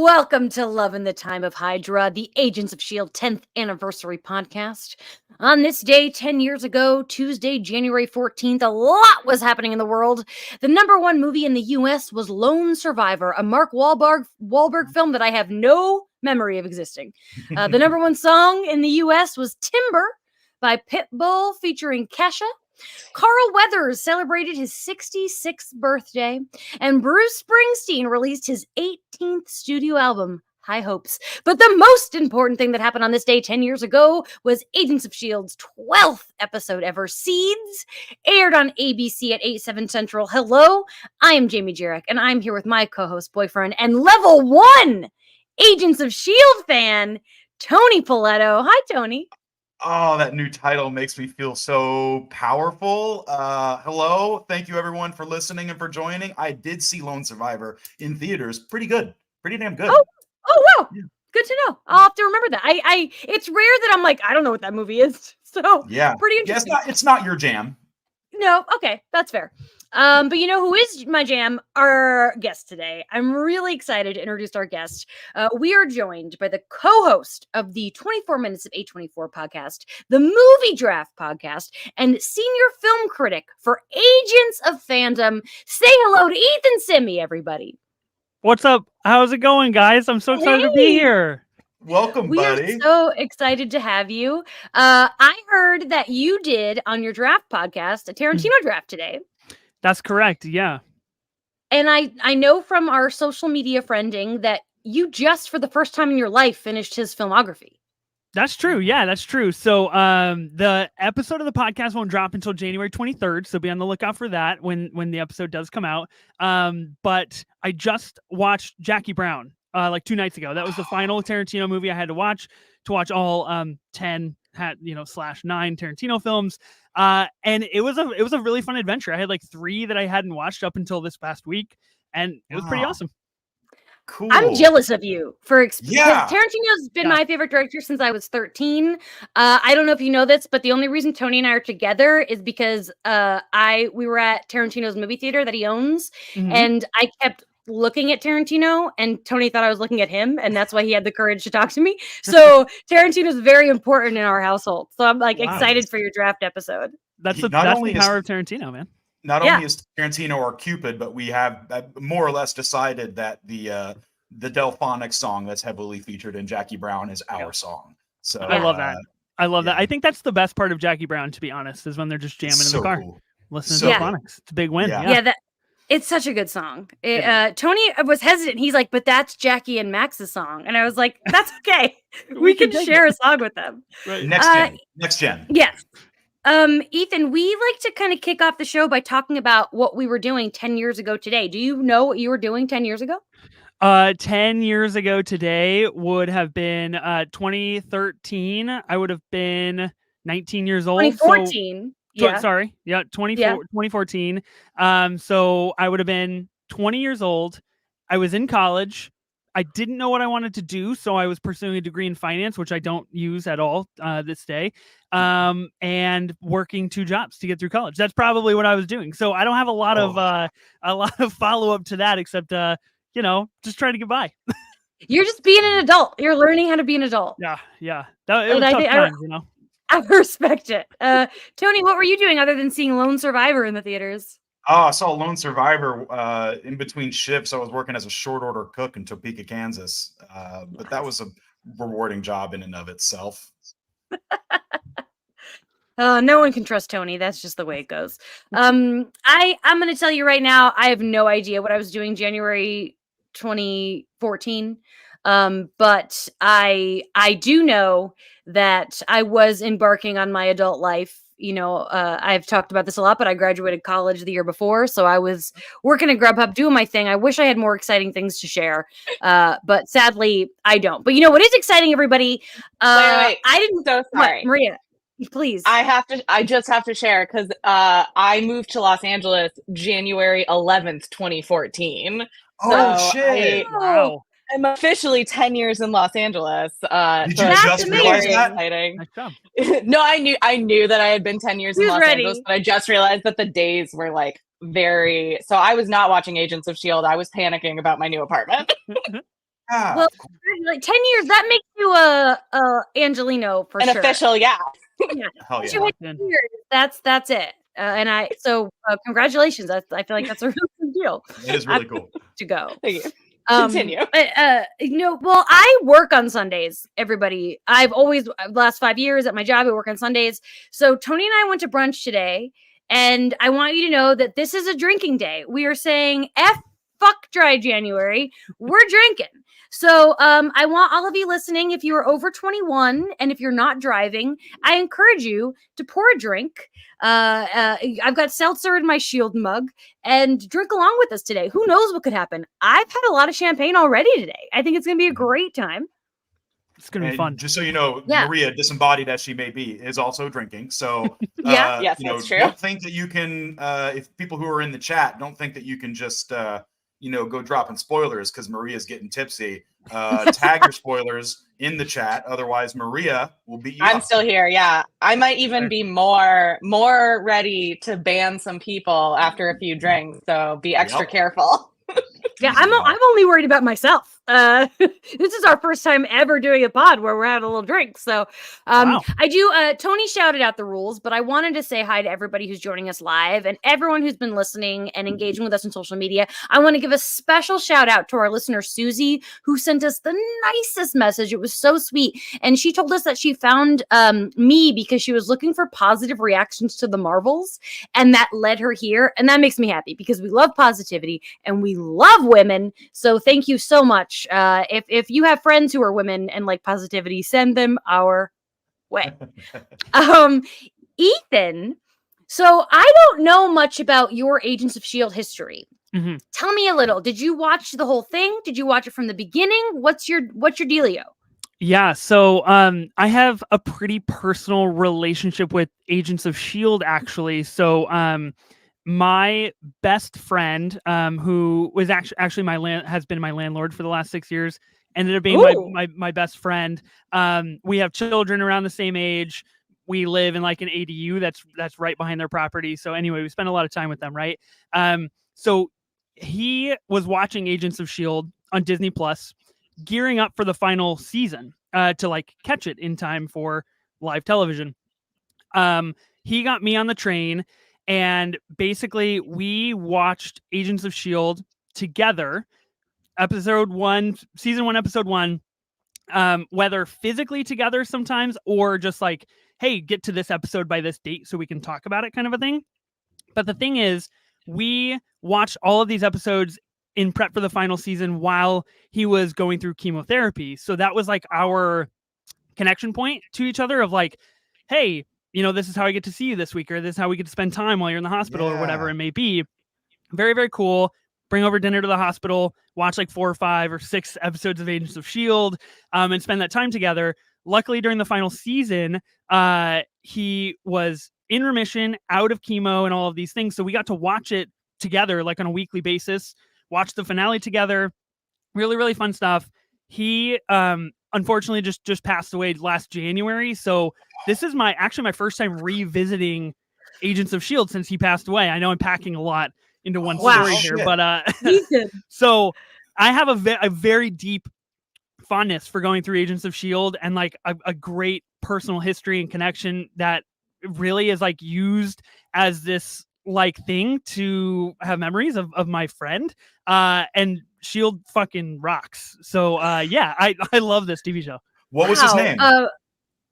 Welcome to Love in the Time of Hydra, the Agents of S.H.I.E.L.D. 10th anniversary podcast. On this day, 10 years ago, Tuesday, January 14th, a lot was happening in the world. The number one movie in the U.S. was Lone Survivor, a Mark Wahlberg film that I have no memory of existing. The number one song in the U.S. was Timber by Pitbull featuring Kesha. Carl Weathers celebrated his 66th birthday, and Bruce Springsteen released his 18th studio album, High Hopes. But the most important thing that happened on this day 10 years ago was Agents of S.H.I.E.L.D.'s 12th episode ever, Seeds, aired on ABC at 8/7 Central. Hello, I am Jamie Jarek, and I'm here with my co-host, boyfriend, and level 1 Agents of S.H.I.E.L.D. fan, Tony Paletto. Hi, Tony. Oh, that new title makes me feel so powerful. Hello. Thank you, everyone, for listening and for joining. I did see Lone Survivor in theaters. Pretty good. Pretty damn good. Oh, wow. Yeah. Good to know. I'll have to remember that. It's rare that I'm like, I don't know what that movie is. So, yeah. Pretty interesting. Yeah, it's not your jam. No. Okay. That's fair. But you know who is my jam? Our guest today. I'm really excited to introduce our guest. We are joined by the co-host of the 24 Minutes of A24 podcast, the Movie Draft podcast, and senior film critic for Agents of Fandom. Say hello to Ethan Simmie, everybody. What's up? How's it going, guys? I'm so excited to be here. Welcome, buddy. We are so excited to have you. I heard that you did on your draft podcast a Tarantino draft today. That's correct, yeah. And I know from our social media friending that you just, for the first time in your life, finished his filmography. That's true, yeah, that's true. So the episode of the podcast won't drop until January 23rd, so be on the lookout for that when the episode does come out. But I just watched Jackie Brown like 2 nights ago. That was the final Tarantino movie I had to watch all 10 /9 Tarantino films. And it was a really fun adventure. I had like 3 that I hadn't watched up until this past week, and it was pretty awesome. Cool. I'm jealous of you because Tarantino's been my favorite director since I was 13. I don't know if you know this, but the only reason Tony and I are together is because we were at Tarantino's movie theater that he owns, and I kept looking at Tarantino, and Tony thought I was looking at him, and that's why he had the courage to talk to me. So Tarantino's very important in our household. So I'm like excited for your draft episode. That's the power of Tarantino, man. Not only is Tarantino our Cupid, but we have more or less decided that the Delphonics song that's heavily featured in Jackie Brown is our song. So I love that. I love that. I think that's the best part of Jackie Brown, to be honest, is when they're just jamming in the car, listening to Delphonics. It's a big win. It's such a good song. Tony was hesitant. He's like, but that's Jackie and Max's song. And I was like, that's okay. we can share a song with them. Right. Next gen. Yes. Ethan, we like to kind of kick off the show by talking about what we were doing 10 years ago today. Do you know what you were doing 10 years ago? 10 years ago today would have been 2013. I would have been 19 years old. 2014. Sorry. Yeah, 2014. So I would have been 20 years old. I was in college. I didn't know what I wanted to do, so I was pursuing a degree in finance, which I don't use at all this day, and working 2 jobs to get through college. That's probably what I was doing. So I don't have a lot of follow up to that, except just trying to get by. You're just being an adult. You're learning how to be an adult. Yeah. It was tough times, I respect it. Tony, what were you doing other than seeing Lone Survivor in the theaters? Oh, I saw Lone Survivor in between shifts. I was working as a short order cook in Topeka, Kansas. But that was a rewarding job in and of itself. No one can trust Tony. That's just the way it goes. I'm going to tell you right now, I have no idea what I was doing January 2014. But I do know that I was embarking on my adult life. I've talked about this a lot, but I graduated college the year before. So I was working at Grubhub doing my thing. I wish I had more exciting things to share. But sadly I don't. But what is exciting, everybody? Wait. I didn't. So sorry. What, Maria, please. I just have to share because I moved to Los Angeles January 11th, 2014. Oh, shit. Wow. I'm officially 10 years in Los Angeles. Did you just realize that? Exciting. No, I knew that I had been 10 years in Los Angeles, but I just realized that the days were like very. So I was not watching Agents of S.H.I.E.L.D. I was panicking about my new apartment. Yeah. Well, like 10 years, that makes you a Angelino for An sure. official, yeah. Yeah. Hell Once yeah. you hit 10 years, that's it. Congratulations. I feel like that's a really good deal. It is really cool. To go. Thank you. Continue. Well, I work on Sundays, everybody. I've always, the last 5 years at my job, I work on Sundays. So Tony and I went to brunch today, and I want you to know that this is a drinking day. We are saying fuck dry January. We're drinking. So I want all of you listening, if you are over 21 and if you're not driving, I encourage you to pour a drink. I've got seltzer in my Shield mug, and drink along with us today. Who knows what could happen? I've had a lot of champagne already today. I think it's going to be a great time. It's going to be fun. Just so you know, Yeah. Maria, disembodied as she may be, is also drinking. So, Yeah. Yes, that's true. Don't think that you can, if people who are in the chat, don't think that you can just, go dropping spoilers because Maria's getting tipsy. Tag your spoilers in the chat. Otherwise, Maria will beat you I'm up. still here. Yeah. I might even be more ready to ban some people after a few drinks. So be extra careful. Yeah, I'm only worried about myself. This is our first time ever doing a pod where we're having a little drink. So Wow. I do, Tony shouted out the rules, but I wanted to say hi to everybody who's joining us live and everyone who's been listening and engaging with us on social media. I want to give a special shout out to our listener, Susie, who sent us the nicest message. It was so sweet. And she told us that she found me because she was looking for positive reactions to the Marvels, and that led her here. And that makes me happy because we love positivity and we love women. So thank you so much. If you have friends who are women and like positivity, send them our way. Ethan, so I don't know much about your Agents of S.H.I.E.L.D. history. Mm-hmm. Tell me a little. Did you watch the whole thing? Did you watch it from the beginning? What's your dealio? Yeah, so I have a pretty personal relationship with Agents of S.H.I.E.L.D. actually. So my best friend, who was actually has been my landlord for the last 6 years, ended up being my best friend. We have children around the same age. We live in like an ADU that's right behind their property. So anyway, we spend a lot of time with them, right? So he was watching Agents of S.H.I.E.L.D. on Disney Plus, gearing up for the final season to like catch it in time for live television. He got me on the train, and basically we watched Agents of S.H.I.E.L.D. together, season 1, episode 1, whether physically together sometimes or just like, hey, get to this episode by this date so we can talk about it kind of a thing. But the thing is, we watched all of these episodes in prep for the final season while he was going through chemotherapy. So that was like our connection point to each other of like, hey, this is how I get to see you this week, or this is how we get to spend time while you're in the hospital or whatever it may be. Very, very cool. Bring over dinner to the hospital, watch like 4 or 5 or 6 episodes of Agents of S.H.I.E.L.D. And spend that time together. Luckily, during the final season, he was in remission, out of chemo and all of these things. So we got to watch it together like on a weekly basis, watch the finale together. Really, really fun stuff. He unfortunately just passed away last January. So this is my first time revisiting Agents of S.H.I.E.L.D. since he passed away. I know I'm packing a lot into one story here, but so I have a very deep fondness for going through Agents of S.H.I.E.L.D. and like a great personal history and connection that really is like used as this like thing to have memories of my friend. And S.H.I.E.L.D. fucking rocks. So yeah, I love this TV show. What was his name?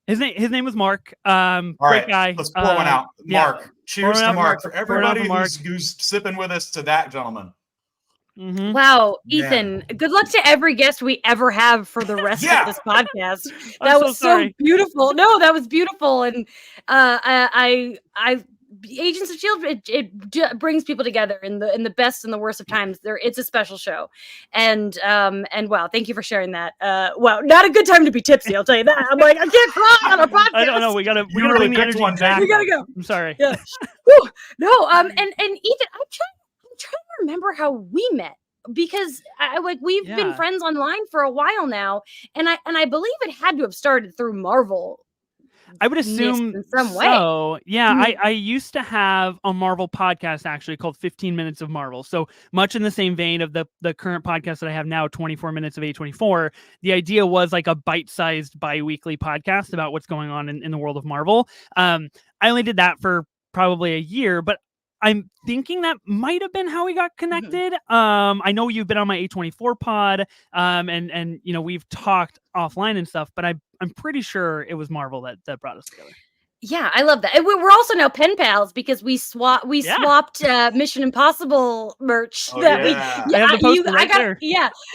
His name was Mark. All Great right, guy. let's pour one out. Mark. Yeah. Cheers to Mark. For everybody Mark. who's sipping with us, to that gentleman. Mm-hmm. Wow, Ethan, good luck to every guest we ever have for the rest of this podcast. That was so beautiful. No, that was beautiful. And I Agents of S.H.I.E.L.D. it brings people together in the best and the worst of times. It's a special show, and wow, thank you for sharing that. Wow, not a good time to be tipsy. I'll tell you that. I'm like, I can't cry on a podcast. I don't know. We gotta really bring the energy back. We gotta go. I'm sorry. Yeah. Whew. No. And Ethan, I'm trying to remember how we met, because we've been friends online for a while now, and I believe it had to have started through Marvel. I would assume in some way. so. Yeah, Mhm. I used to have a Marvel podcast actually called 15 Minutes of Marvel. So much in the same vein of the current podcast that I have now, 24 Minutes of A24. The idea was like a bite-sized bi-weekly podcast about what's going on in the world of Marvel. I only did that for probably a year, but I'm thinking that might have been how we got connected. I know you've been on my A24 pod, and you know we've talked offline and stuff, but I'm pretty sure it was Marvel that brought us together. Yeah, I love that. And we're also now pen pals because we swapped Mission Impossible merch. Oh, that yeah. I have the poster right got there.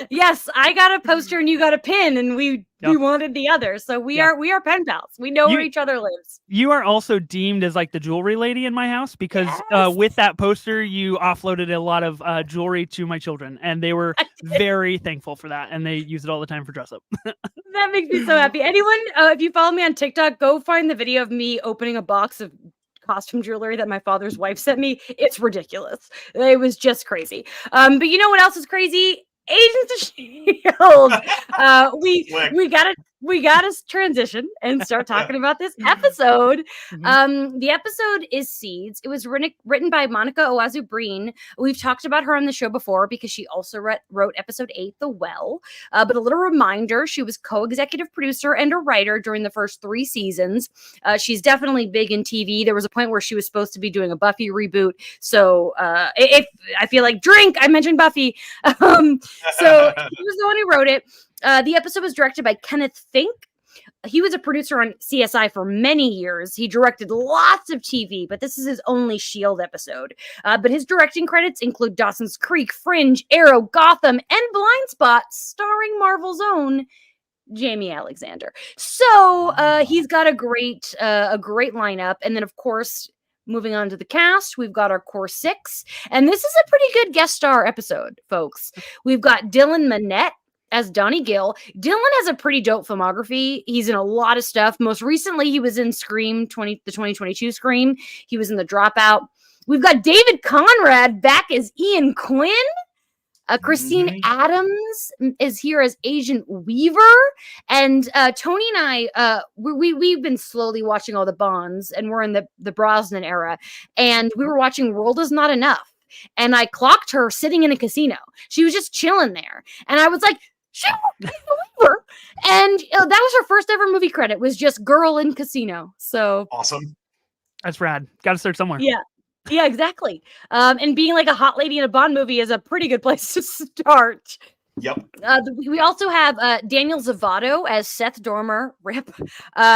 yes, I got a poster and you got a pin, and we Yep. wanted the other. So we Yep. are pen pals. We know where each other lives. You are also deemed as like the jewelry lady in my house because Yes. with that poster, you offloaded a lot of jewelry to my children, and they were very thankful for that, and they use it all the time for dress up. That makes me so happy. Anyone, if you follow me on TikTok, go find the video of me opening a box of costume jewelry that my father's wife sent me. It's ridiculous. It was just crazy. But you know what else is crazy? Agents of Shield. We gotta transition and start talking about this episode. The episode is Seeds. It was written by Monica Owazu Breen. We've talked about her on the show before because she also wrote episode 8, The Well. But a little reminder, she was co-executive producer and a writer during the first 3 seasons. She's definitely big in TV. There was a point where she was supposed to be doing a Buffy reboot. So if I feel like drink, I mentioned Buffy. So he was the one who wrote it. The episode was directed by Kenneth Fink. He was a producer on CSI for many years. He directed lots of TV, but this is his only S.H.I.E.L.D. episode. But his directing credits include Dawson's Creek, Fringe, Arrow, Gotham, and Blind Spot, starring Marvel's own Jamie Alexander. So he's got a great lineup. And then, of course, moving on to the cast, we've got our core 6. And this is a pretty good guest star episode, folks. We've got Dylan Minnette as Donnie Gill. Dylan has a pretty dope filmography. He's in a lot of stuff. Most recently, he was in Scream, the 2022 Scream. He was in The Dropout. We've got David Conrad back as Ian Quinn. Christine Adams is here as Agent Weaver. And Tony and I, we've been slowly watching all the Bonds, and we're in the Brosnan era. And we were watching World Is Not Enough. And I clocked her sitting in a casino. She was just chilling there. And I was like, Weaver. And that was her first ever movie credit, was just girl in casino. So awesome. That's rad. Got to start somewhere. Yeah, exactly. And being like a hot lady in a Bond movie is a pretty good place to start. Yep. We also have Daniel Zavato as Seth Dormer. Rip.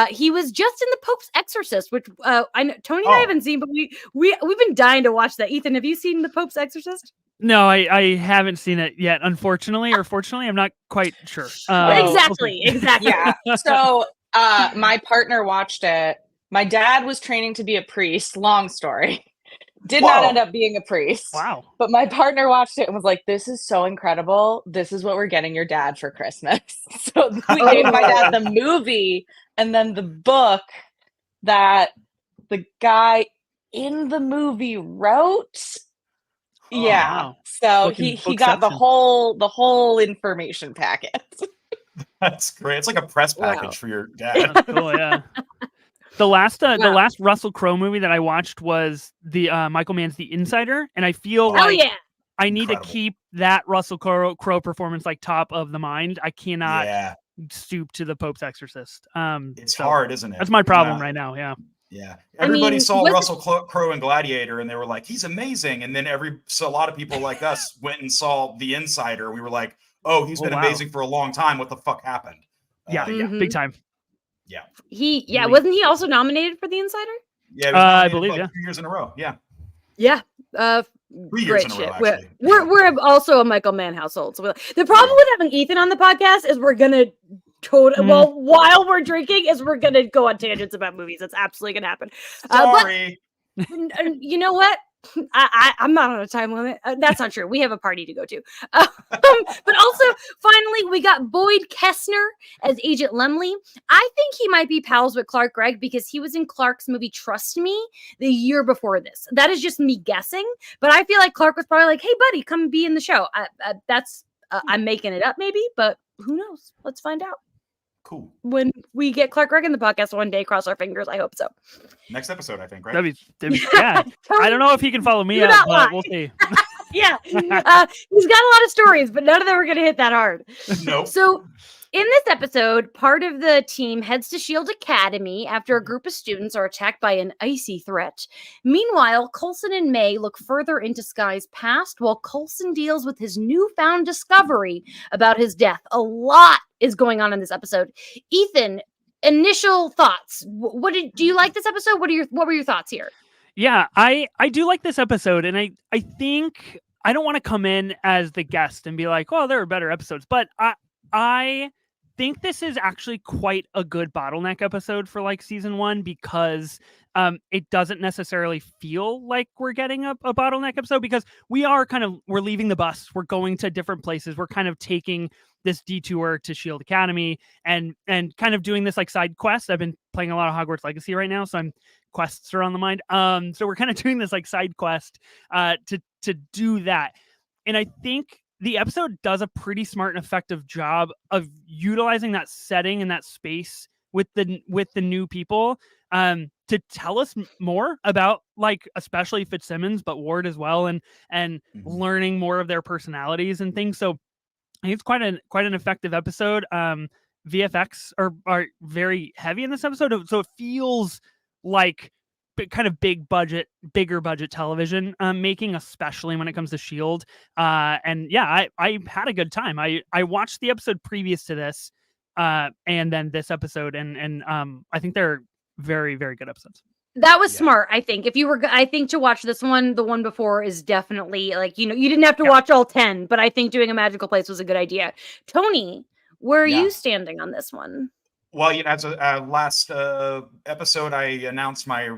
He was just in The Pope's Exorcist, which I know Tony and I haven't seen, but we've been dying to watch that. Ethan, have you seen The Pope's Exorcist? No, I haven't seen it yet. Unfortunately, or fortunately, I'm not quite sure. Exactly. Yeah. So my partner watched it. My dad was training to be a priest. Long story. Did not end up being a priest. Wow. But my partner watched it and was like, this is so incredible. This is what we're getting your dad for Christmas. So we gave my dad the movie and then the book that the guy in the movie wrote. Wow. So he got the whole information packet. That's great. It's like a press package for your dad. That's cool, yeah. The last Russell Crowe movie that I watched was the Michael Mann's The Insider, and I feel like I need to keep that Russell Crowe performance like top of the mind. I cannot stoop to The Pope's Exorcist. It's hard, isn't it? That's my problem right now. Yeah. Everybody saw Russell Crowe in Gladiator, and they were like, "He's amazing." And then a lot of people like us went and saw The Insider. We were like, "Oh, he's been amazing for a long time. What the fuck happened?" Big time. Yeah. Wasn't he also nominated for The Insider? Yeah, I believe 2 years in a row. Yeah. 3 years in a row, actually. We're also a Michael Mann household. So the problem with having Ethan on the podcast is we're gonna while we're drinking, is we're gonna go on tangents about movies. That's absolutely gonna happen. Sorry. But you know what? I'm not on a time limit. That's not true. We have a party to go to. But also, finally, we got Boyd Kessner as Agent Lemley. I think he might be pals with Clark Gregg because he was in Clark's movie Trust Me the year before this. That is just me guessing. But I feel like Clark was probably like, hey, buddy, come be in the show. I'm making it up maybe, but who knows? Let's find out. Cool. when we get Clark Gregg in the podcast one day. Cross our fingers. I hope so. Next episode, I think, right? That'd be yeah. I don't know if he can follow me Do up, not lie. but we'll see. Yeah. He's got a lot of stories, but none of them are going to hit that hard. Nope. So in this episode, part of the team heads to Shield Academy after a group of students are attacked by an icy threat. Meanwhile, Coulson and May look further into Sky's past while Coulson deals with his newfound discovery about his death. A lot is going on in this episode. Ethan, initial thoughts. Do you like this episode? What were your thoughts here? Yeah, I do like this episode, and I think I don't want to come in as the guest and be like, "Oh, there are better episodes," but I think this is actually quite a good bottleneck episode for like season 1 because it doesn't necessarily feel like we're getting a bottleneck episode because we're leaving the bus, we're going to different places, we're kind of taking this detour to Shield Academy and kind of doing this like side quest. I've been playing a lot of Hogwarts Legacy right now, so quests are on the mind. So we're kind of doing this like side quest to do that, and I think the episode does a pretty smart and effective job of utilizing that setting and that space with the new people to tell us more about, like, especially Fitzsimmons, but Ward as well, and learning more of their personalities and things. So I think it's quite an effective episode. VFX are very heavy in this episode, so it feels like kind of bigger budget television making, especially when it comes to Shield. And yeah, I had a good time. I watched the episode previous to this, and then this episode, and I think they're very, very good episodes. That was smart, I think. I think to watch this one, the one before is definitely like, you didn't have to watch all 10, but I think doing a magical place was a good idea. Tony, where are you standing on this one? Well, as a last episode, I announced my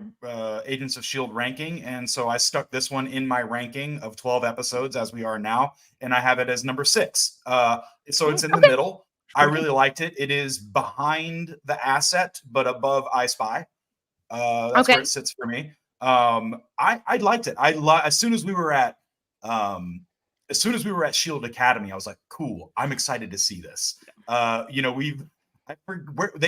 Agents of S.H.I.E.L.D. ranking, and so I stuck this one in my ranking of 12 episodes as we are now, and I have it as number 6. So it's in the middle. I really liked it. It is behind The Asset, but above I Spy. That's where it sits for me. I liked it. As soon as we were at Shield Academy, I was like, cool. I'm excited to see this. They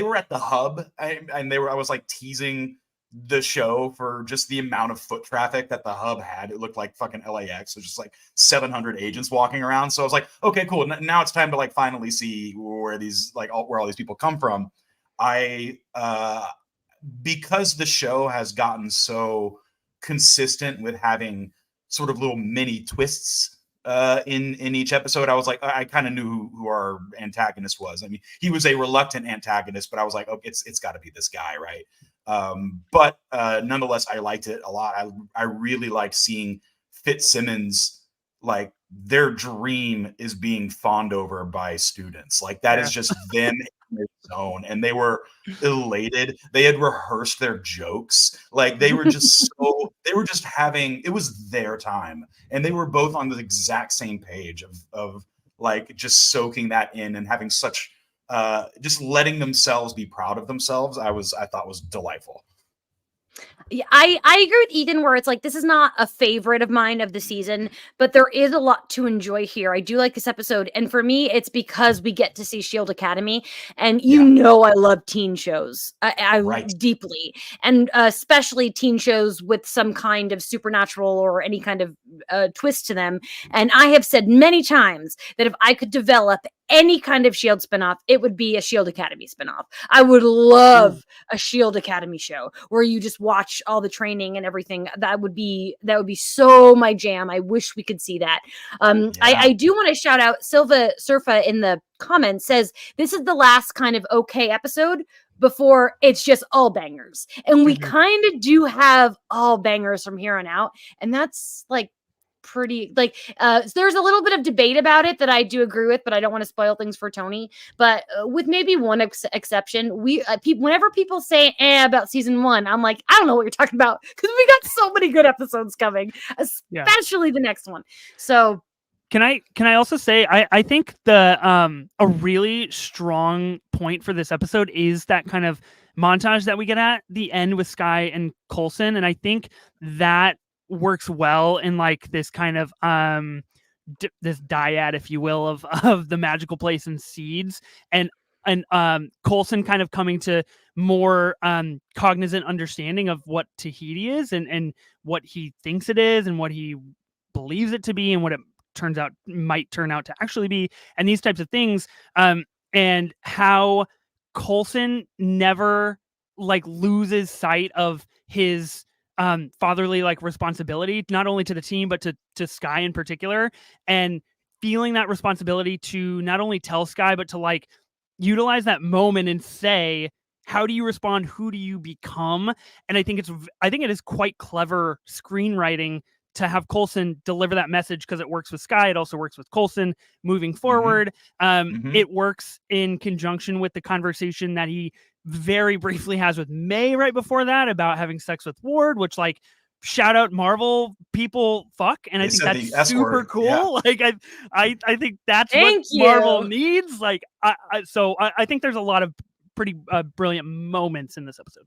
were at the hub, and I was like teasing the show for just the amount of foot traffic that the hub had. It looked like fucking LAX. It was just like 700 agents walking around. So I was like, okay, cool. Now it's time to like finally see where all these people come from. Because the show has gotten so consistent with having sort of little mini twists in each episode, I was like, I kind of knew who our antagonist was. I mean, he was a reluctant antagonist, but I was like, oh, it's got to be this guy, right? But nonetheless, I liked it a lot. I really liked seeing Fitzsimmons, like, their dream is being fawned over by students. Like, that is just them in their zone, and they were elated. They had rehearsed their jokes. Like, they were just having, it was their time, and they were both on the exact same page of like just soaking that in and having such just letting themselves be proud of themselves. I thought was delightful. Yeah, I agree with Ethan where it's like, this is not a favorite of mine of the season, but there is a lot to enjoy here. I do like this episode. And for me, it's because we get to see Shield Academy. And I love teen shows. I deeply. And especially teen shows with some kind of supernatural or any kind of twist to them. And I have said many times that if I could develop any kind of Shield spinoff, it would be a Shield Academy spinoff. I would love a Shield Academy show where you just watch all the training and everything. That would be so my jam. I wish we could see that. I do want to shout out Silva Surfa in the comments says this is the last kind of okay episode before it's just all bangers. And we kind of do have all bangers from here on out. And that's like pretty like there's a little bit of debate about it that I do agree with, but I don't want to spoil things for Tony. But with maybe one exception, whenever people say about season 1, I'm like, I don't know what you're talking about, because we got so many good episodes coming, especially the next one. So can I also say I think the a really strong point for this episode is that kind of montage that we get at the end with Sky and Coulson, and I think that works well in like this kind of this dyad, if you will, of the magical place and seeds. And Coulson kind of coming to more cognizant understanding of what Tahiti is and what he thinks it is and what he believes it to be and what it might turn out to actually be, and these types of things, and how Coulson never like loses sight of his fatherly like responsibility, not only to the team but to Sky in particular, and feeling that responsibility to not only tell Sky but to like utilize that moment and say, how do you respond, who do you become? And I think it is quite clever screenwriting to have Coulson deliver that message, because it works with Sky, it also works with Coulson moving forward. It works in conjunction with the conversation that he very briefly has with May right before that about having sex with Ward, which like shout out Marvel, people fuck, and I think that's super cool. Yeah. Like I think that's what Marvel needs. Like I think there's a lot of pretty brilliant moments in this episode.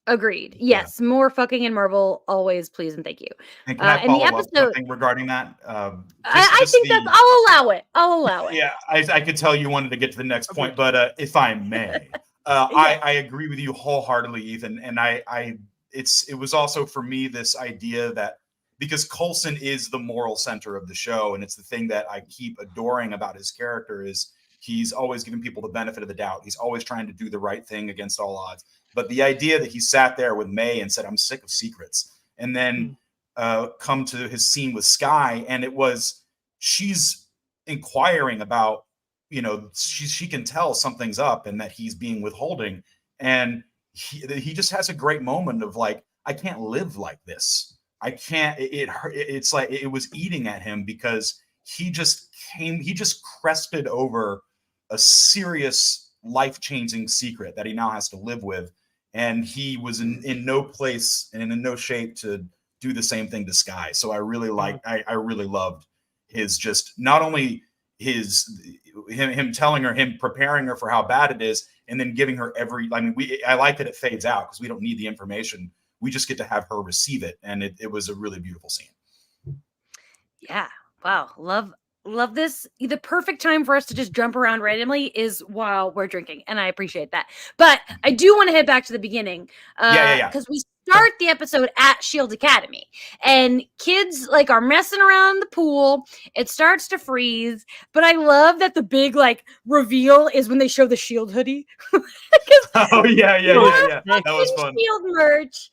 Agreed. Yes, more fucking in Marvel, always, please and thank you. And can I follow up something regarding that? I think that I'll allow it. Yeah, I could tell you wanted to get to the next point, but if I may, I agree with you wholeheartedly, Ethan. And it was also for me this idea that because Coulson is the moral center of the show, and it's the thing that I keep adoring about his character is he's always giving people the benefit of the doubt. He's always trying to do the right thing against all odds. But the idea that he sat there with May and said, I'm sick of secrets, and then come to his scene with Sky, and she's inquiring about, she can tell something's up and that he's being withholding. And he just has a great moment of like, I can't live like this. I can't, it's like it was eating at him because he just crested over a serious life-changing secret that he now has to live with. And he was in no place and in no shape to do the same thing to Sky. So I really I really loved his just not only him telling her, him preparing her for how bad it is, and then giving her I like that it fades out because we don't need the information. We just get to have her receive it. And it was a really beautiful scene. Yeah. Wow. Love this. The perfect time for us to just jump around randomly is while we're drinking, and I appreciate that. But I do want to head back to the beginning, because we start the episode at Shield Academy, and kids like are messing around the pool. It starts to freeze, but I love that the big like reveal is when they show the Shield hoodie. Oh yeah, that was fun. Shield merch.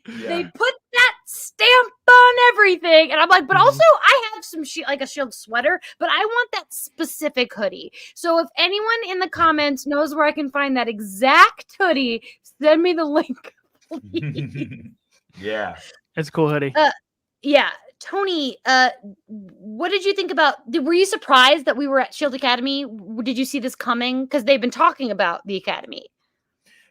Yeah. They put that stamp on everything, and I'm like, but also I have some like a Shield sweater, but I want that specific hoodie. So if anyone in the comments knows where I can find that exact hoodie, send me the link, please. Yeah, it's a cool hoodie. Yeah, Tony, what did you think about? Were you surprised that we were at Shield Academy? Did you see this coming? Because they've been talking about the Academy.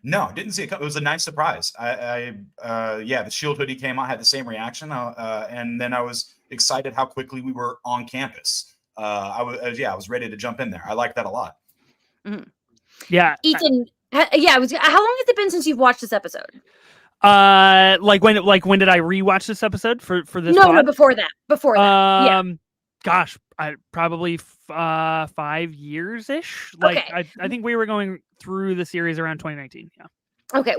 No, I didn't see it. It was a nice surprise. The Shield hoodie came out, had the same reaction, and then I was excited how quickly we were on campus. I was ready to jump in there. I like that a lot. Mm-hmm. Yeah, Ethan. How long has it been since you've watched this episode? When did I rewatch this episode for this? No, before that. Yeah. Gosh, probably 5 years ish. Like okay. I think we were going through the series around 2019. Yeah. Okay.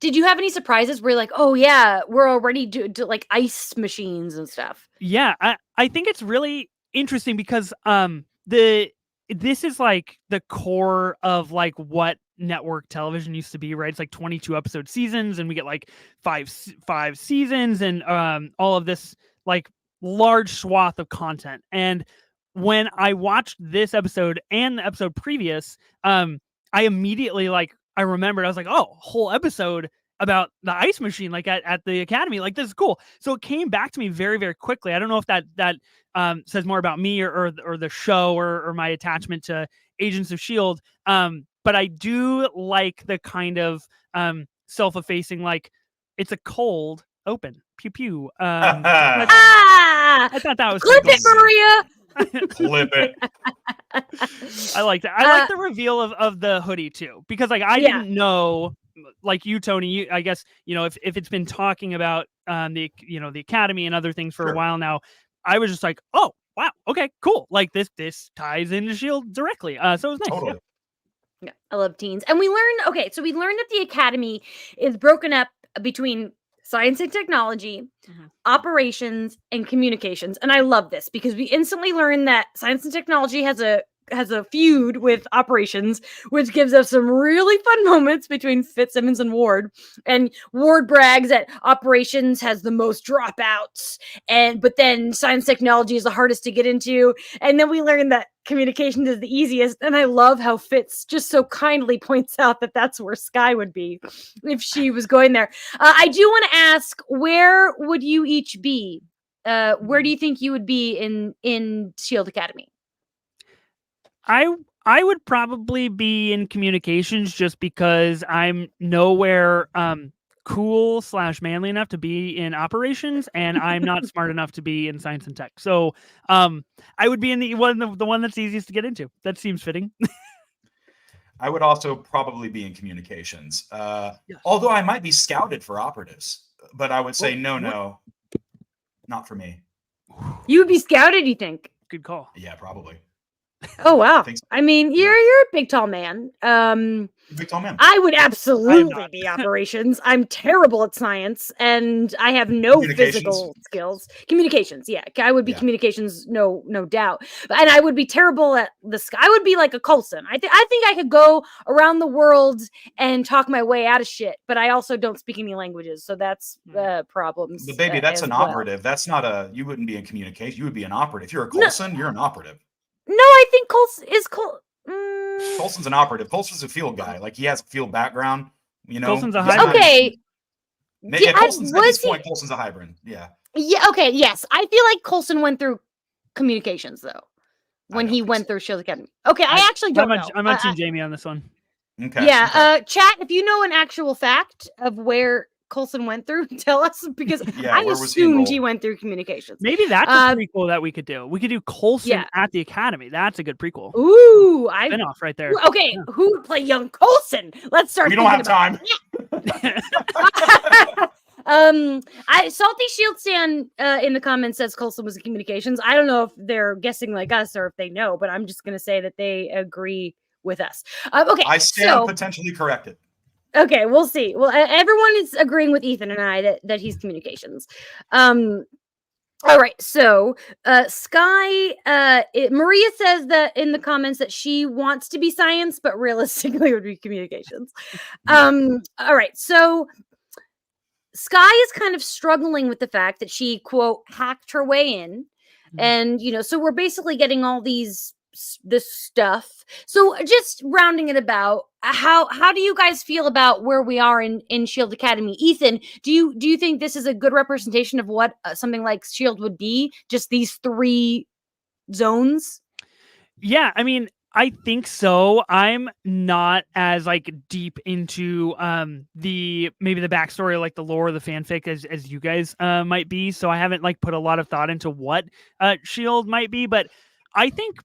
Did you have any surprises where you're like, oh yeah, we're already do like ice machines and stuff? Yeah, I think it's really interesting because this is like the core of like what network television used to be, right? It's like 22 episode seasons, and we get like five seasons, and all of this like large swath of content. And when I watched this episode and the episode previous, I immediately I remembered, I was like, oh, whole episode about the ice machine, like at the Academy, like this is cool. So it came back to me very, very quickly. I don't know if that says more about me or the show or my attachment to Agents of S.H.I.E.L.D. But I do like the kind of self-effacing, like it's a cold open pew pew. I thought that was clip it, Maria. Clip it. I like that. I like the reveal of the hoodie too, because like I didn't know, like you, Tony. I guess if it's been talking about the Academy and other things for a while now, I was just like, oh wow, okay, cool. Like this ties into S.H.I.E.L.D. directly. So it was nice. Totally. Yeah, I love teens. And we learned that the academy is broken up between science and technology, operations, and communications. And I love this because we instantly learn that science and technology has a feud with operations, which gives us some really fun moments between Fitzsimmons and Ward. And Ward brags that operations has the most dropouts, but then science technology is the hardest to get into. And then we learn that communications is the easiest. And I love how Fitz just so kindly points out that that's where Sky would be if she was going there. I do want to ask, where would you each be? Where do you think you would be in Shield Academy? I would probably be in communications just because I'm nowhere cool / manly enough to be in operations, and I'm not smart enough to be in science and tech. So I would be in the one that's easiest to get into. That seems fitting. I would also probably be in communications, Yes. although I might be scouted for operatives. But I would say no, not for me. You would be scouted, you think? Good call. Yeah, probably. Oh wow! think so. I mean, you're a big tall man. Big tall man. I would absolutely be operations. I'm terrible at science, and I have no physical skills. Communications, yeah, I would be communications, no doubt. And I would be terrible at the sky. I would be like a Coulson. I think I could go around the world and talk my way out of shit, but I also don't speak any languages, so that's problems. But baby, that's an operative. That's not a. You wouldn't be in communication. You would be an operative. If you're a Coulson, you're an operative. No, I think Coulson's an operative. Coulson's a field guy. Like, he has a field background. You know, Coulson's a hybrid. Okay. Yeah, Coulson's, at this point, Coulson's a hybrid. Yeah. Yeah. Okay. Yes, I feel like Coulson went through communications though when he went through Shield Academy. Okay, I actually don't know. I'm on Team Jamie on this one. Okay. Yeah. Okay. Chat, if you know an actual fact of where Coulson went through, tell us, because I assumed he went through communications. Maybe that's a prequel that we could do. We could do Coulson at the academy. That's a good prequel. Ooh, spin-off right there. Okay, who would play young Coulson? Let's start. We don't have time. Salty Shield Stan in the comments says Coulson was in communications. I don't know if they're guessing like us or if they know, but I'm just gonna say that they agree with us. Okay, I stand potentially corrected. Okay, we'll see. Well, everyone is agreeing with Ethan and I that he's communications. All right, so Sky, Maria says that in the comments that she wants to be science, but realistically would be communications. All right, so Sky is kind of struggling with the fact that she, quote, hacked her way in. And, so we're basically getting all this stuff. So just rounding it about, how do you guys feel about where we are in Shield Academy? Ethan, do you think this is a good representation of what something like Shield would be? Just these 3 zones? Yeah, I mean, I think so. I'm not as deep into the backstory, like the lore, the fanfic as you guys might be. So I haven't put a lot of thought into what Shield might be, but I think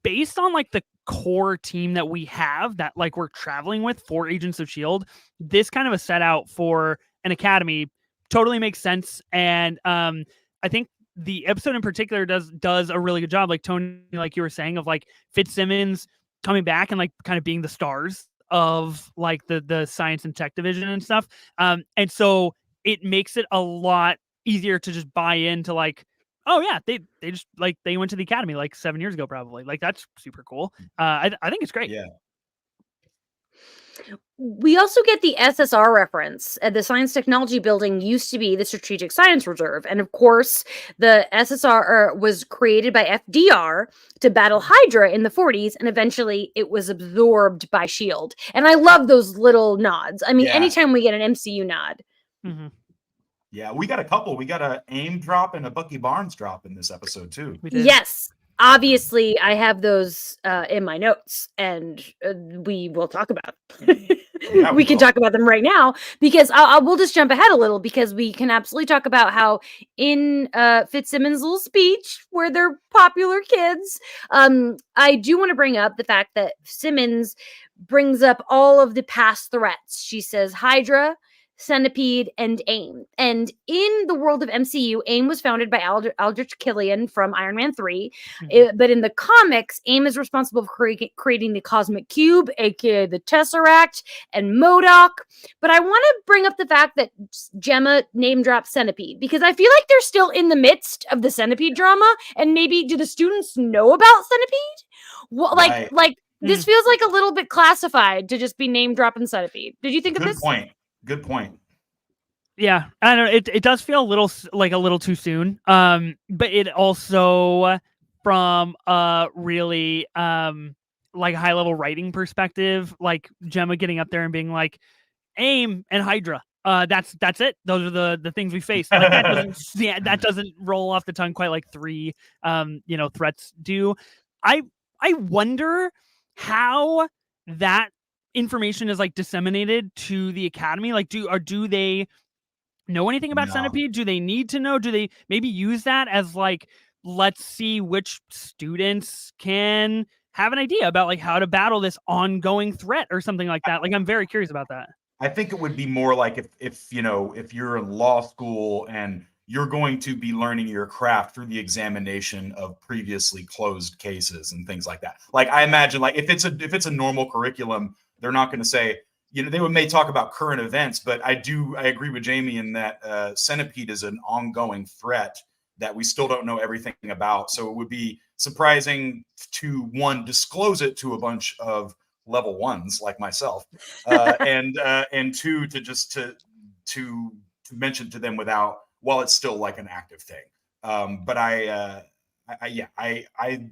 based on the core team that we have that we're traveling with for Agents of Shield, this kind of a set out for an academy totally makes sense. And I think the episode in particular does a really good job, like Tony, like you were saying, of Fitzsimmons coming back and kind of being the stars of the science and tech division and stuff. And so it makes it a lot easier to just buy into oh yeah, they just they went to the academy 7 years ago, probably. That's super cool. I think it's great. Yeah. We also get the SSR reference. The Science Technology Building used to be the Strategic Science Reserve. And of course, the SSR was created by FDR to battle Hydra in the 40s, and eventually it was absorbed by S.H.I.E.L.D. And I love those little nods. I mean, anytime we get an MCU nod. Mm-hmm. Yeah, we got a couple. We got a AIM drop and a Bucky Barnes drop in this episode too. Yes. Obviously, I have those in my notes, and we will talk about them. We can talk about them right now, because we'll just jump ahead a little, because we can absolutely talk about how in Fitzsimmons' little speech, where they're popular kids, I do want to bring up the fact that Simmons brings up all of the past threats. She says Hydra, Centipede, and AIM. And in the world of MCU, AIM was founded by Aldrich Killian from Iron Man 3. But in the comics, AIM is responsible for creating the Cosmic Cube, aka the Tesseract, and MODOK. But I want to bring up the fact that Gemma name dropped Centipede, because I feel like they're still in the midst of the Centipede drama. And maybe, do the students know about Centipede? What, like this feels like a little bit classified to just be name dropping Centipede. Did you think of this? Good point. Yeah, I don't know. It does feel a little too soon. But it also, from a really like high level writing perspective, like Gemma getting up there and being like, AIM and Hydra. That's it. Those are the things we face. Like that doesn't roll off the tongue quite like 3 threats do. I wonder how that information is like disseminated to the Academy. Like, do they know anything about Centipede? Do they need to know? Do they maybe use that as like, let's see which students can have an idea about like how to battle this ongoing threat or something like that? Like, I'm very curious about that. I think it would be more like if you're in law school and you're going to be learning your craft through the examination of previously closed cases and things like that. Like, I imagine, like, if it's a normal curriculum, they're not going to say, they may talk about current events, but I agree with Jamie in that Centipede is an ongoing threat that we still don't know everything about. So it would be surprising to, one, disclose it to a bunch of level 1s like myself, and 2, to mention to them while it's still like an active thing. But I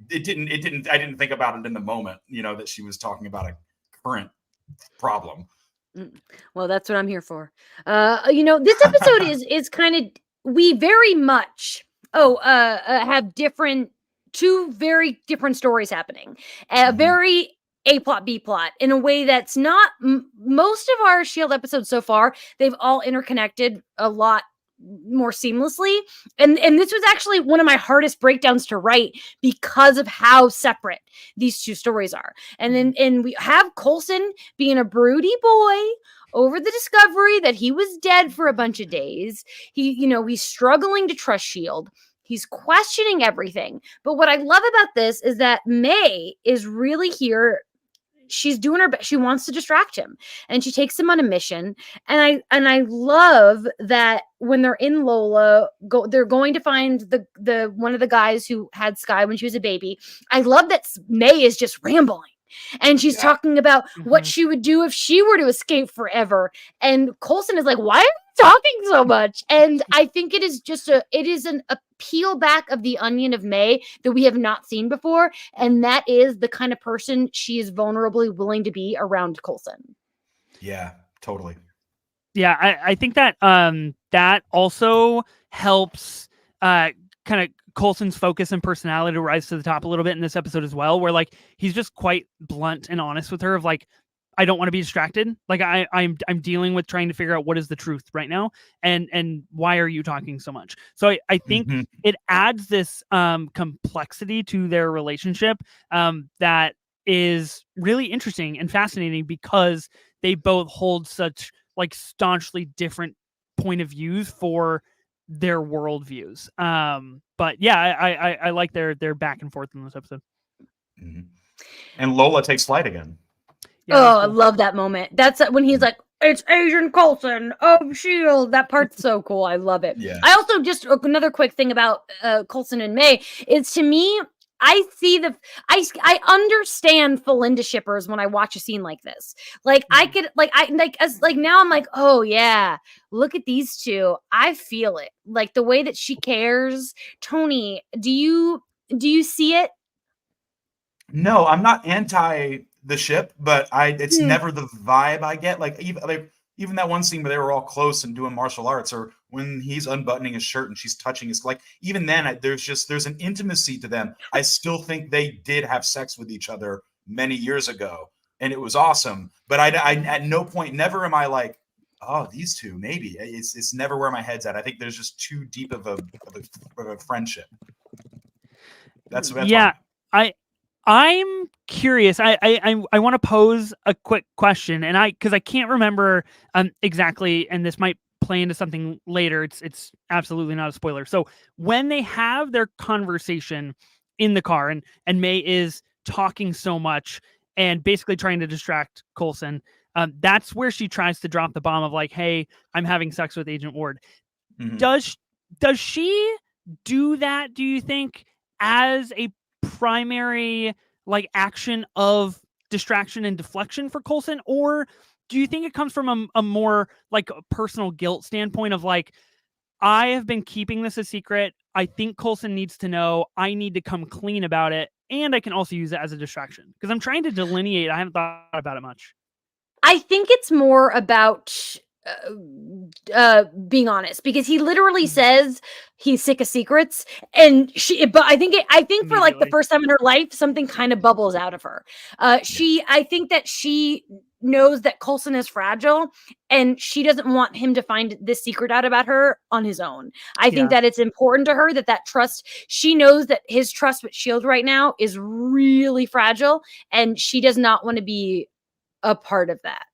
didn't think about it in the moment, that she was talking about a current problem. Well, that's what I'm here for. This episode is kind of, we very much have two very different stories happening. Very A plot, B plot, in a way that's not most of our Shield episodes so far. They've all interconnected a lot more seamlessly, and this was actually one of my hardest breakdowns to write because of how separate these two stories are. And we have Coulson being a broody boy over the discovery that he was dead for a bunch of days. He's struggling to trust Shield. He's questioning everything. But what I love about this is that May is really here. She's doing her best. She wants to distract him, and she takes him on a mission. And I love that when they're in Lola, they're going to find the one of the guys who had Sky when she was a baby. I love that May is just rambling, and she's talking about what she would do if she were to escape forever. And Coulson is like, "Why are you talking so much?" And I think it is an peel back of the onion of May that we have not seen before, and that is the kind of person she is vulnerably willing to be around Coulson. Yeah, totally. Yeah, I think that that also helps kind of Coulson's focus and personality to rise to the top a little bit in this episode as well, where like he's just quite blunt and honest with her of like, I don't want to be distracted. Like I'm dealing with trying to figure out what is the truth right now, and why are you talking so much? So I think it adds this complexity to their relationship that is really interesting and fascinating, because they both hold such like staunchly different point of views for their worldviews. But yeah, I like their back and forth in this episode. And Lola takes flight again. Yeah, I love that moment. That's when he's like, "It's Agent Coulson of S.H.I.E.L.D." That part's so cool. I love it. Yeah. I also, just another quick thing about Coulson and May is, to me, I see I understand Felinda shippers when I watch a scene like this. Like I could now I'm like, oh yeah, look at these two. I feel it. Like the way that she cares. Tony, do you see it? No, I'm not anti the ship, but it's never the vibe I get. Like even that one scene where they were all close and doing martial arts, or when he's unbuttoning his shirt and she's touching his, like, even then there's an intimacy to them. I still think they did have sex with each other many years ago, and it was awesome. But I at no point, never am I like, oh, these two, maybe. It's never where my head's at. I think there's just too deep of a friendship. That's yeah. I'm curious. I want to pose a quick question, and because I can't remember exactly, and this might play into something later. It's absolutely not a spoiler. So when they have their conversation in the car, and May is talking so much and basically trying to distract Coulson, that's where she tries to drop the bomb of like, "Hey, I'm having sex with Agent Ward." Mhm. Does she do that? Do you think as a primary like action of distraction and deflection for Coulson, or do you think it comes from a more like a personal guilt standpoint of like, I have been keeping this a secret. I think Coulson needs to know. I need to come clean about it, and I can also use it as a distraction because I'm trying to delineate. I haven't thought about it much. I think it's more about being honest, because he literally says he's sick of secrets, and but I think for like the Immediately. first time in her life, something kind of bubbles out of her. I think that she knows that Coulson is fragile, and she doesn't want him to find this secret out about her on his own. I think Yeah. that it's important to her that trust, she knows that his trust with S.H.I.E.L.D. right now is really fragile, and she does not want to be a part of that.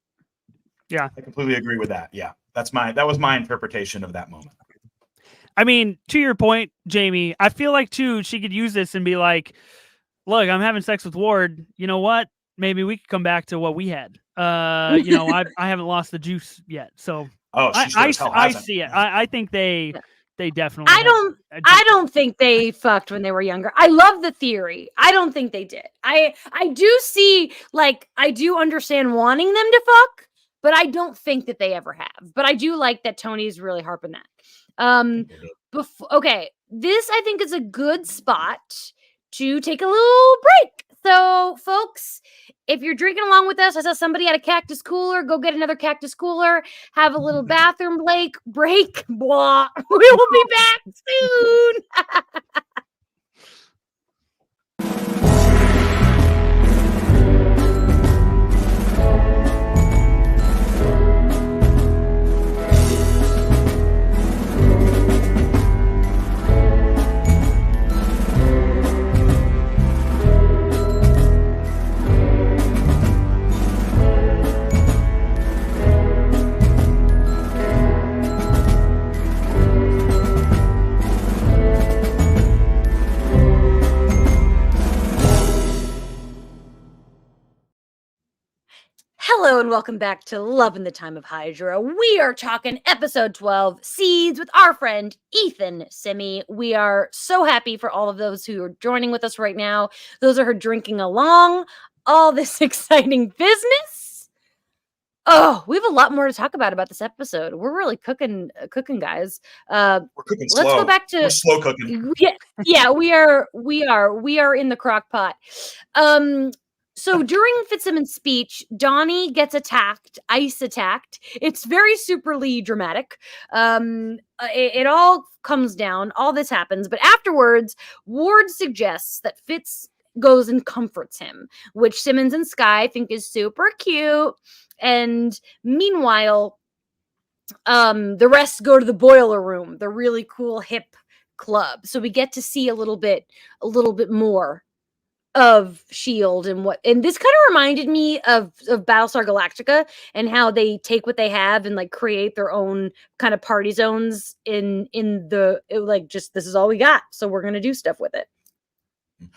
Yeah. I completely agree with that. Yeah. That was my interpretation of that moment. I mean, to your point, Jamie, I feel like too she could use this and be like, "Look, I'm having sex with Ward. You know what? Maybe we could come back to what we had. I haven't lost the juice yet." So Oh, she sure as hell I hasn't. see it. I think they definitely. I don't think they fucked when they were younger. I love the theory. I don't think they did. I do see, like, I do understand wanting them to fuck, but I don't think that they ever have. But I do like that Tony's really harping that. Okay, this I think is a good spot to take a little break. So, folks, if you're drinking along with us, I saw somebody had a cactus cooler. Go get another cactus cooler. Have a little bathroom break. Blah. We will be back soon. Hello and welcome back to Love in the Time of Hydra. We are talking episode 12, Seeds, with our friend Ethan Simmie. We are so happy for all of those who are joining with us right now. Those are drinking along all this exciting business. Oh, we have a lot more to talk about this episode. We're really cooking, guys. We're cooking slow. Let's go back to We're slow cooking. Yeah, we are in the crock pot. So during Fitzsimmons' speech, Donnie gets ice attacked. It's very superly dramatic. It all comes down, all this happens, but afterwards, Ward suggests that Fitz goes and comforts him, which Simmons and Skye think is super cute. And meanwhile, the rest go to the boiler room, the really cool hip club. So we get to see a little bit more of S.H.I.E.L.D. and this kind of reminded me of Battlestar Galactica and how they take what they have and like create their own kind of party zones in just this is all we got, so we're gonna do stuff with it.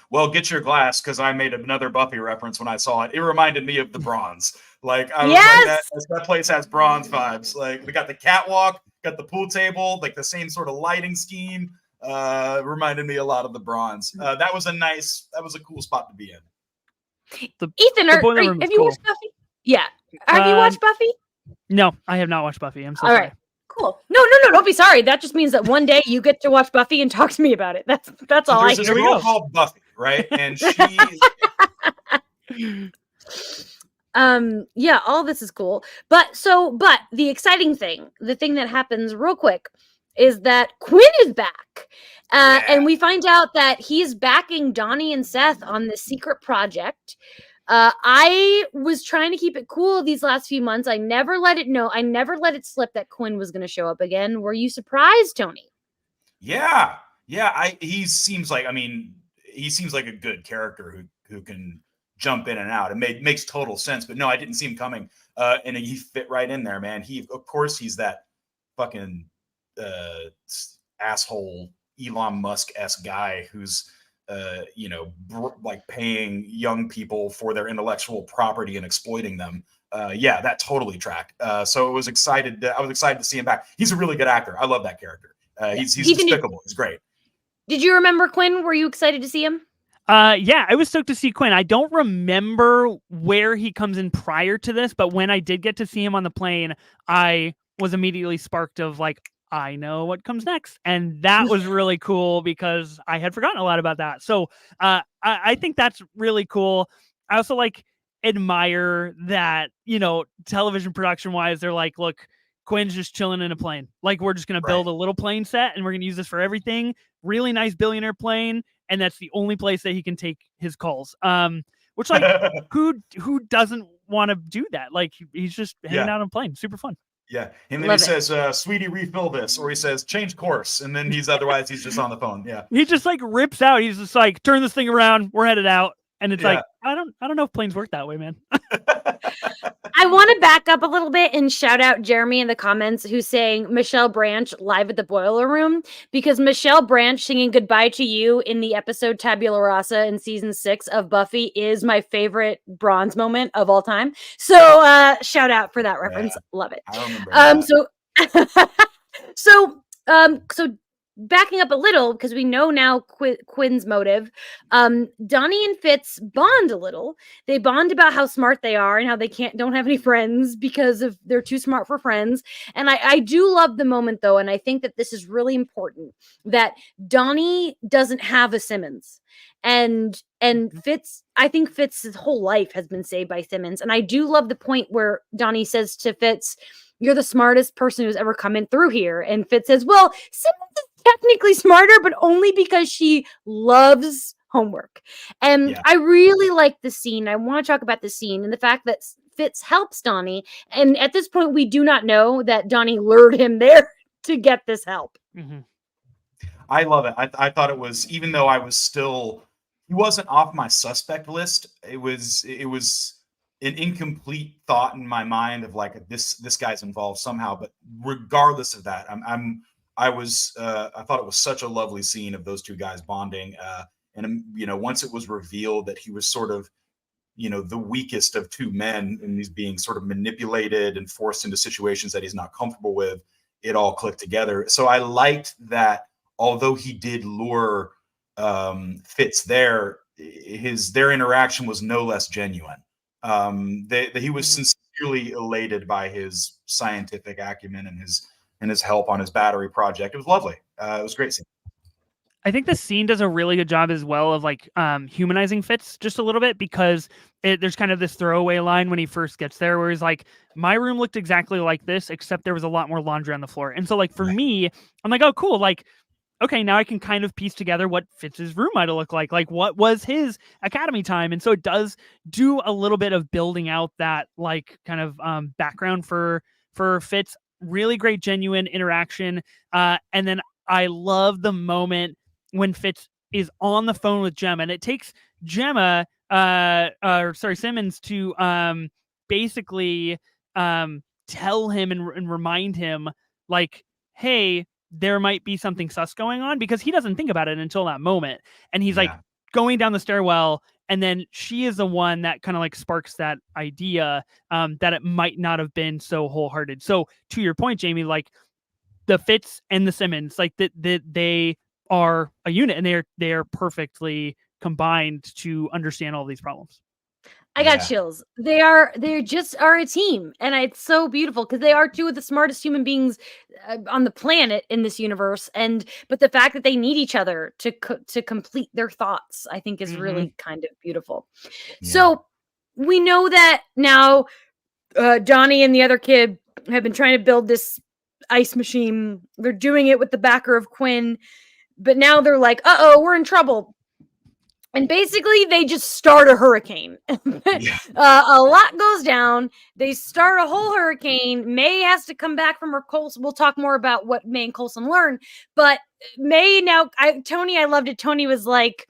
Well, get your glass, because I made another Buffy reference when I saw it. It reminded me of the Bronze. Like I was like that place has Bronze vibes. Like we got the catwalk, got the pool table, like the same sort of lighting scheme. Reminded me a lot of the Bronze. That was a cool spot to be in. Ethan, have you watched Buffy? Yeah. Have you watched Buffy? No, I have not watched Buffy. I'm so sorry. Right. Cool. No, don't be sorry. That just means that one day you get to watch Buffy and talk to me about it. That's all. There's this girl called Buffy, right? And she yeah, all this is cool. But the exciting thing, the thing that happens real quick, is that Quinn is back. And we find out that he's backing Donnie and Seth on this secret project. I was trying to keep it cool these last few months. I never let it slip that Quinn was going to show up again. Were you surprised, Tony? Yeah. He seems like a good character who who can jump in and out. It makes total sense. But no, I didn't see him coming. And he fit right in there, man. Of course, he's that fucking asshole Elon Musk-esque guy who's like paying young people for their intellectual property and exploiting them. Yeah, that totally tracked. So I was excited to see him back. He's a really good actor. I love that character. He's despicable. He's great. Did you remember Quinn? Were you excited to see him? Yeah, I was stoked to see Quinn. I don't remember where he comes in prior to this, but when I did get to see him on the plane, I was immediately sparked of like, I know what comes next. And that was really cool because I had forgotten a lot about that. So I think that's really cool. I also admire that, television production wise, they're like, look, Quinn's just chilling in a plane. Like, we're just going to build a little plane set and we're going to use this for everything. Really nice billionaire plane. And that's the only place that he can take his calls. Which who doesn't want to do that? Like, he's just hanging out on a plane. Super fun. Yeah. And then he says, sweetie, refill this. Or he says, change course. And then he's just on the phone. Yeah. He just rips out. He's just like, turn this thing around. We're headed out. And it's like, I don't know if planes work that way, man. I want to back up a little bit and shout out Jeremy in the comments who's saying Michelle Branch live at the Boiler Room, because Michelle Branch singing Goodbye to You in the episode Tabula Rasa in season 6 of Buffy is my favorite bronze moment of all time. So shout out for that reference. Yeah, love it. I remember So backing up a little, because we know now Quinn's motive, Donnie and Fitz bond a little. They bond about how smart they are and how they don't have any friends because they're too smart for friends. And I do love the moment though, and I think that this is really important, that Donnie doesn't have a Simmons. And Fitz, I think Fitz's whole life has been saved by Simmons. And I do love the point where Donnie says to Fitz, "You're the smartest person who's ever come in through here." And Fitz says, "Well, Simmons is technically smarter, but only because she loves homework." And I really like the scene. I want to talk about the scene and the fact that Fitz helps Donnie. And at this point, we do not know that Donnie lured him there to get this help. Mm-hmm. I love it. I thought it was, even though he wasn't off my suspect list. It was an incomplete thought in my mind of like, this guy's involved somehow. But regardless of that, I thought it was such a lovely scene of those two guys bonding. And once it was revealed that he was sort of, the weakest of two men, and he's being sort of manipulated and forced into situations that he's not comfortable with, it all clicked together. So I liked that, although he did lure Fitz there, their interaction was no less genuine. He was sincerely elated by his scientific acumen and his help on his battery project. It was lovely. It was a great scene. I think the scene does a really good job as well of humanizing Fitz just a little bit, because there's kind of this throwaway line when he first gets there where he's like, my room looked exactly like this, except there was a lot more laundry on the floor. And so for me, I'm like, oh, cool. Okay, now I can kind of piece together what Fitz's room might have looked like what was his academy time. And so it does do a little bit of building out that kind of background for Fitz. Really great, genuine interaction. And then I love the moment when Fitz is on the phone with Gemma, and it takes Simmons to basically tell him and remind him hey, there might be something sus going on, because he doesn't think about it until that moment. And he's going down the stairwell, and then she is the one that kind of sparks that idea that it might not have been so wholehearted. So to your point, Jamie, the Fitz and the Simmons, they are a unit, and they are perfectly combined to understand all these problems. I got chills. They just are a team, and it's so beautiful because they are two of the smartest human beings on the planet in this universe. But the fact that they need each other to complete their thoughts, I think, is really kind of beautiful. Yeah. So we know that now Donnie and the other kid have been trying to build this ice machine. They're doing it with the backer of Quinn, but now they're like, uh-oh, we're in trouble. And basically, they just start a hurricane. A lot goes down. They start a whole hurricane. May has to come back from her Coulson. We'll talk more about what May and Coulson learn. But May now, Tony, I loved it. Tony was like,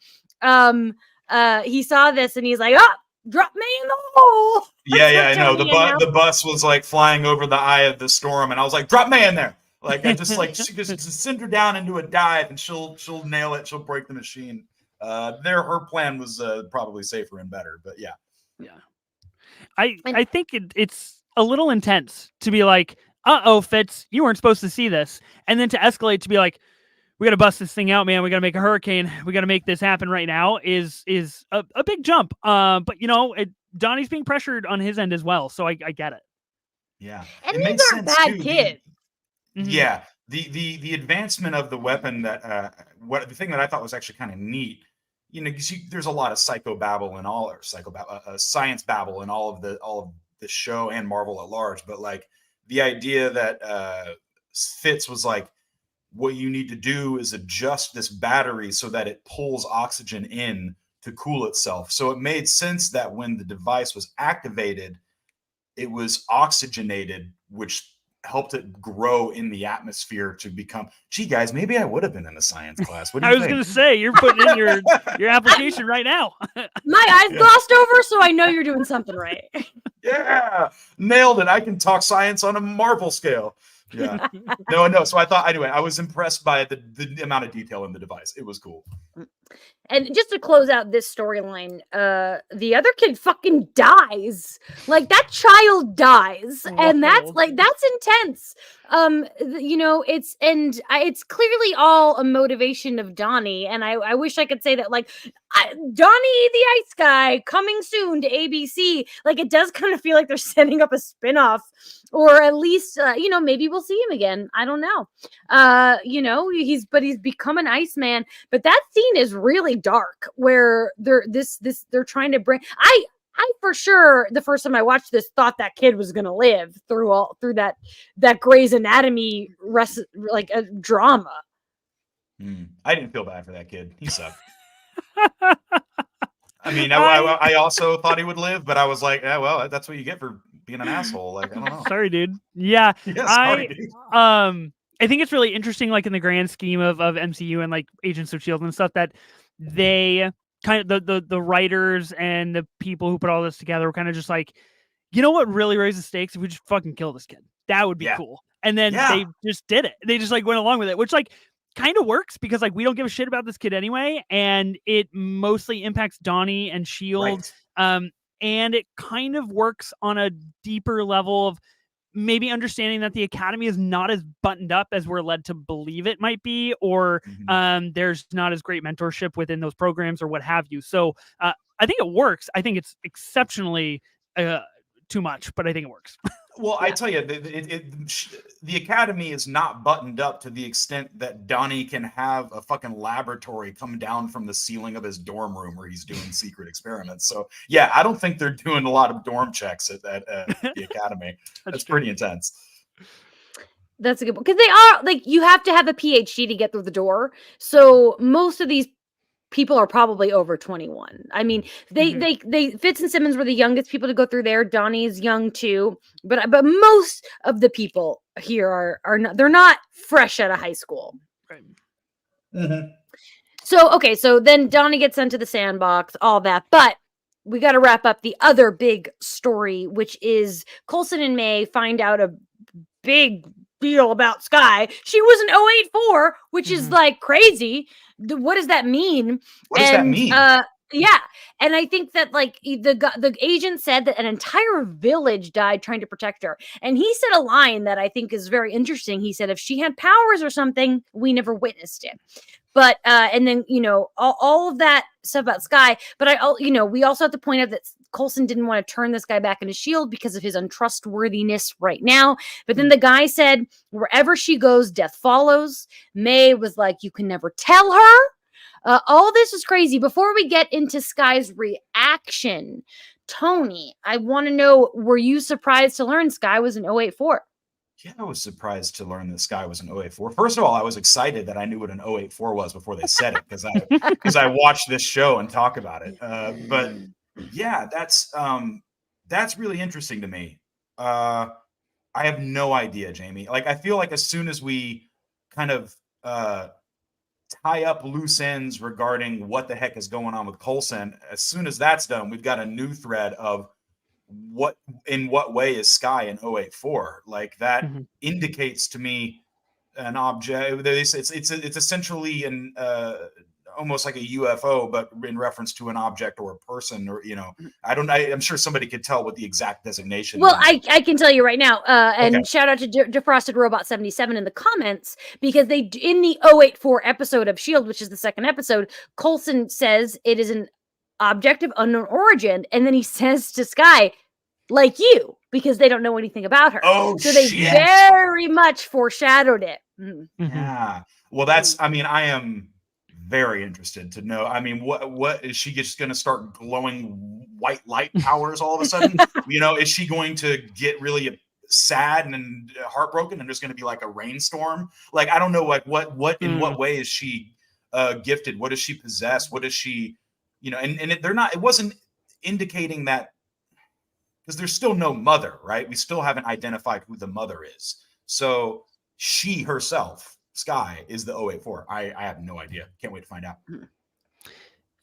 he saw this and he's like, "Oh, drop me in the hole." Yeah, That's yeah, I what know. Tony announced. The bus was like flying over the eye of the storm, and I was like, "Drop May in there!" Like I just like just send her down into a dive, and she'll nail it. She'll break the machine. Her plan was probably safer and better, but yeah. I think it's a little intense to be like, "Uh-oh, Fitz, you weren't supposed to see this," and then to escalate to be like, "We got to bust this thing out, man. We got to make a hurricane. We got to make this happen right now." Is a big jump. But Donnie's being pressured on his end as well, so I get it. Yeah, And it these makes aren't sense bad too. kids. Yeah, the advancement of the weapon that the thing that I thought was actually kind of neat. There's a lot of psychobabble and all, or science babble in all of the show and Marvel at large. But like the idea that Fitz was like, what you need to do is adjust this battery so that it pulls oxygen in to cool itself. So it made sense that when the device was activated, it was oxygenated, which helped it grow in the atmosphere to become. Gee, guys, maybe I would have been in a science class. What do you I was think? going to say, you're putting in your application right now. My eyes glossed over, so I know you're doing something right. Yeah, nailed it. I can talk science on a Marvel scale. Yeah. No. So I thought, anyway, I was impressed by the amount of detail in the device. It was cool. And just to close out this storyline, the other kid fucking dies. Like that child dies, and that's intense. It's clearly all a motivation of Donnie, and I wish I could say that like Donnie the Ice Guy coming soon to ABC. Like it does kind of feel like they're setting up a spinoff, or at least maybe we'll see him again. I don't know. He's become an Iceman, but that scene is really dark where they're trying to bring. I for sure the first time I watched this thought that kid was gonna live through that Grey's Anatomy drama. I didn't feel bad for that kid. He sucked. I mean, I also thought he would live, but I was like, yeah, well, that's what you get for being an asshole. Like, I don't know. Sorry, dude. Yeah, sorry, dude. I think it's really interesting, like in the grand scheme of MCU and like Agents of S.H.I.E.L.D. and stuff, that they kind of the writers and the people who put all this together were kind of just like, you know what really raised the stakes? If we just fucking kill this kid, that would be cool. And then they just did it. They just like went along with it, which like kind of works because like we don't give a shit about this kid anyway, and it mostly impacts Donnie and S.H.I.E.L.D. Right. And it kind of works on a deeper level of maybe understanding that the Academy is not as buttoned up as we're led to believe it might be, or there's not as great mentorship within those programs or what have you. So I think it works. I think it's exceptionally too much, but I think it works. Well, I tell you, the Academy is not buttoned up to the extent that Donnie can have a fucking laboratory come down from the ceiling of his dorm room where he's doing secret experiments. So, yeah, I don't think they're doing a lot of dorm checks at the Academy. That's pretty intense. That's a good one. Because they are, like, you have to have a PhD to get through the door. So most of these people are probably over 21. I mean, they Fitz and Simmons were the youngest people to go through there. Donnie's young too, but most of the people here are not. They're not fresh out of high school. Right. Mm-hmm. So then Donnie gets sent to the sandbox, all that, but we got to wrap up the other big story, which is Coulson and May find out a big deal about Skye. She was an 084, which is like crazy. What does that mean? What does that mean? Yeah, and I think that like the agent said that an entire village died trying to protect her, and he said a line that I think is very interesting. He said, "If she had powers or something, we never witnessed it." But and then all of that stuff about Skye, but we also have to point out that Coulson didn't want to turn this guy back into S.H.I.E.L.D. because of his untrustworthiness right now. But then the guy said, "Wherever she goes, death follows." May was like, "You can never tell her." All this is crazy. Before we get into Skye's reaction, Tony, I want to know: were you surprised to learn Skye was an 084? Yeah, I was surprised to learn that Skye was an 084. First of all, I was excited that I knew what an 084 was before they said it because I watched this show and talk about it. But yeah, that's really interesting to me. I have no idea, Jamie. Like, I feel like as soon as we kind of tie up loose ends regarding what the heck is going on with Coulson. As soon as that's done, we've got a new thread of in what way is Sky in 084? Like that indicates to me an object. It's essentially an almost like a UFO, but in reference to an object or a person, or I'm sure somebody could tell what the exact designation. Well, is. I can tell you right now, and shout out to Defrosted Robot 77 in the comments, because they in the 084 episode of S.H.I.E.L.D., which is the second episode, Coulson says it is an object of unknown origin, and then he says to Sky, like you, because they don't know anything about her. Oh, so they very much foreshadowed it. Yeah. Well, that's. I mean, I am very interested to know. I mean, what is she just going to start glowing white light powers all of a sudden? Is she going to get really sad and heartbroken, and there's going to be like a rainstorm? Like, I don't know, like what in what way is she gifted? What does she possess? What is she, it wasn't indicating that, because there's still no mother, right? We still haven't identified who the mother is. So she herself, Sky, is the 084. I have no idea. Can't wait to find out.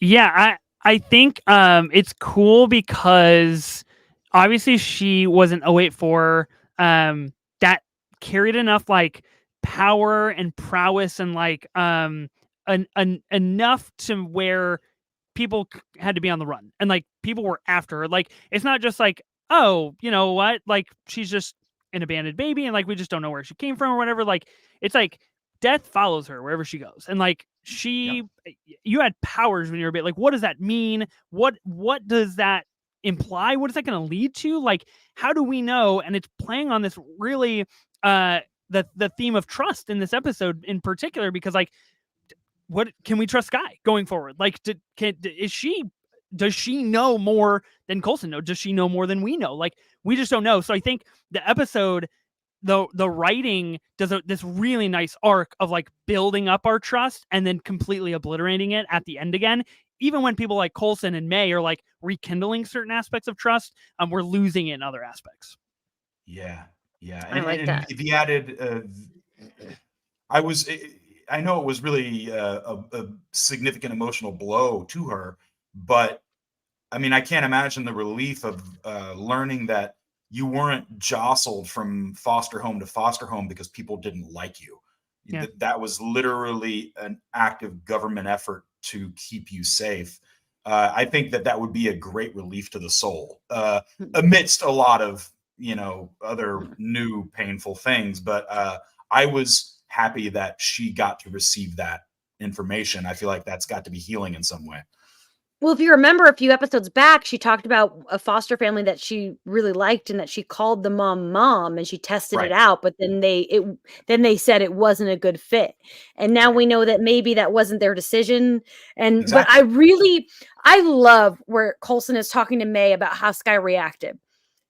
Yeah, I think it's cool because obviously she was an 084 that carried enough like power and prowess and like enough to where people had to be on the run and like people were after her. Like it's not just like, oh, you know what? Like she's just an abandoned baby and like we just don't know where she came from or whatever. Like it's like death follows her wherever she goes. And like you had powers when you were a bit like, what does that mean? What does that imply? What is that going to lead to? Like, how do we know? And it's playing on this really the theme of trust in this episode in particular, because like, what can we trust Sky going forward? Like, does she know more than Coulson knows? Does she know more than we know? Like, we just don't know. So I think the episode, the writing does this really nice arc of like building up our trust and then completely obliterating it at the end again. Even when people like Coulson and May are like rekindling certain aspects of trust, we're losing it in other aspects. Yeah. I like that. The added, I know it was really a significant emotional blow to her, but I mean, I can't imagine the relief of learning that you weren't jostled from foster home to foster home because people didn't like you. Yeah. That was literally an active government effort to keep you safe. I think that would be a great relief to the soul, amidst a lot of, other new painful things. But I was happy that she got to receive that information. I feel like that's got to be healing in some way. Well, if you remember a few episodes back, she talked about a foster family that she really liked and that she called the mom, and she tested it out, but then they said it wasn't a good fit. And now we know that maybe that wasn't their decision. And but I love where Coulson is talking to May about how Sky reacted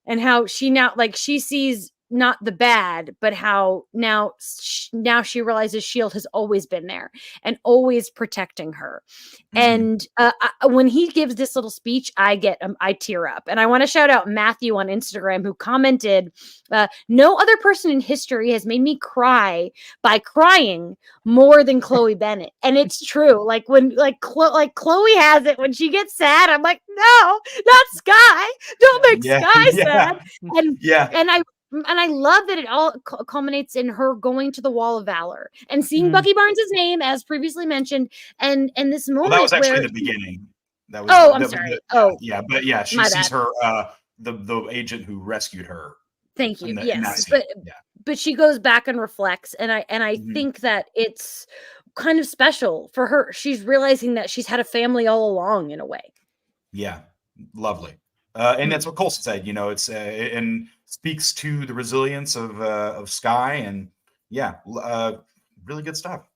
and how she now she sees not the bad, but how now she realizes S.H.I.E.L.D. has always been there and always protecting her. And when he gives this little speech, I tear up. And I want to shout out Matthew on Instagram, who commented, no other person in history has made me cry by crying more than Chloe Bennett. And it's true. Like when Chloe has it, when she gets sad, I'm like, no, not Sky. Don't make Sky sad. And I love that it all culminates in her going to the Wall of Valor and seeing Bucky Barnes' name, as previously mentioned, and this moment. Well, that was actually the beginning. That was. I'm sorry. But she sees her, the agent who rescued her. Thank you. Yes, but she goes back and reflects, and I think that it's kind of special for her. She's realizing that she's had a family all along, in a way. Yeah, lovely. And that's what Coulson said. It's and speaks to the resilience of Sky, and really good stuff.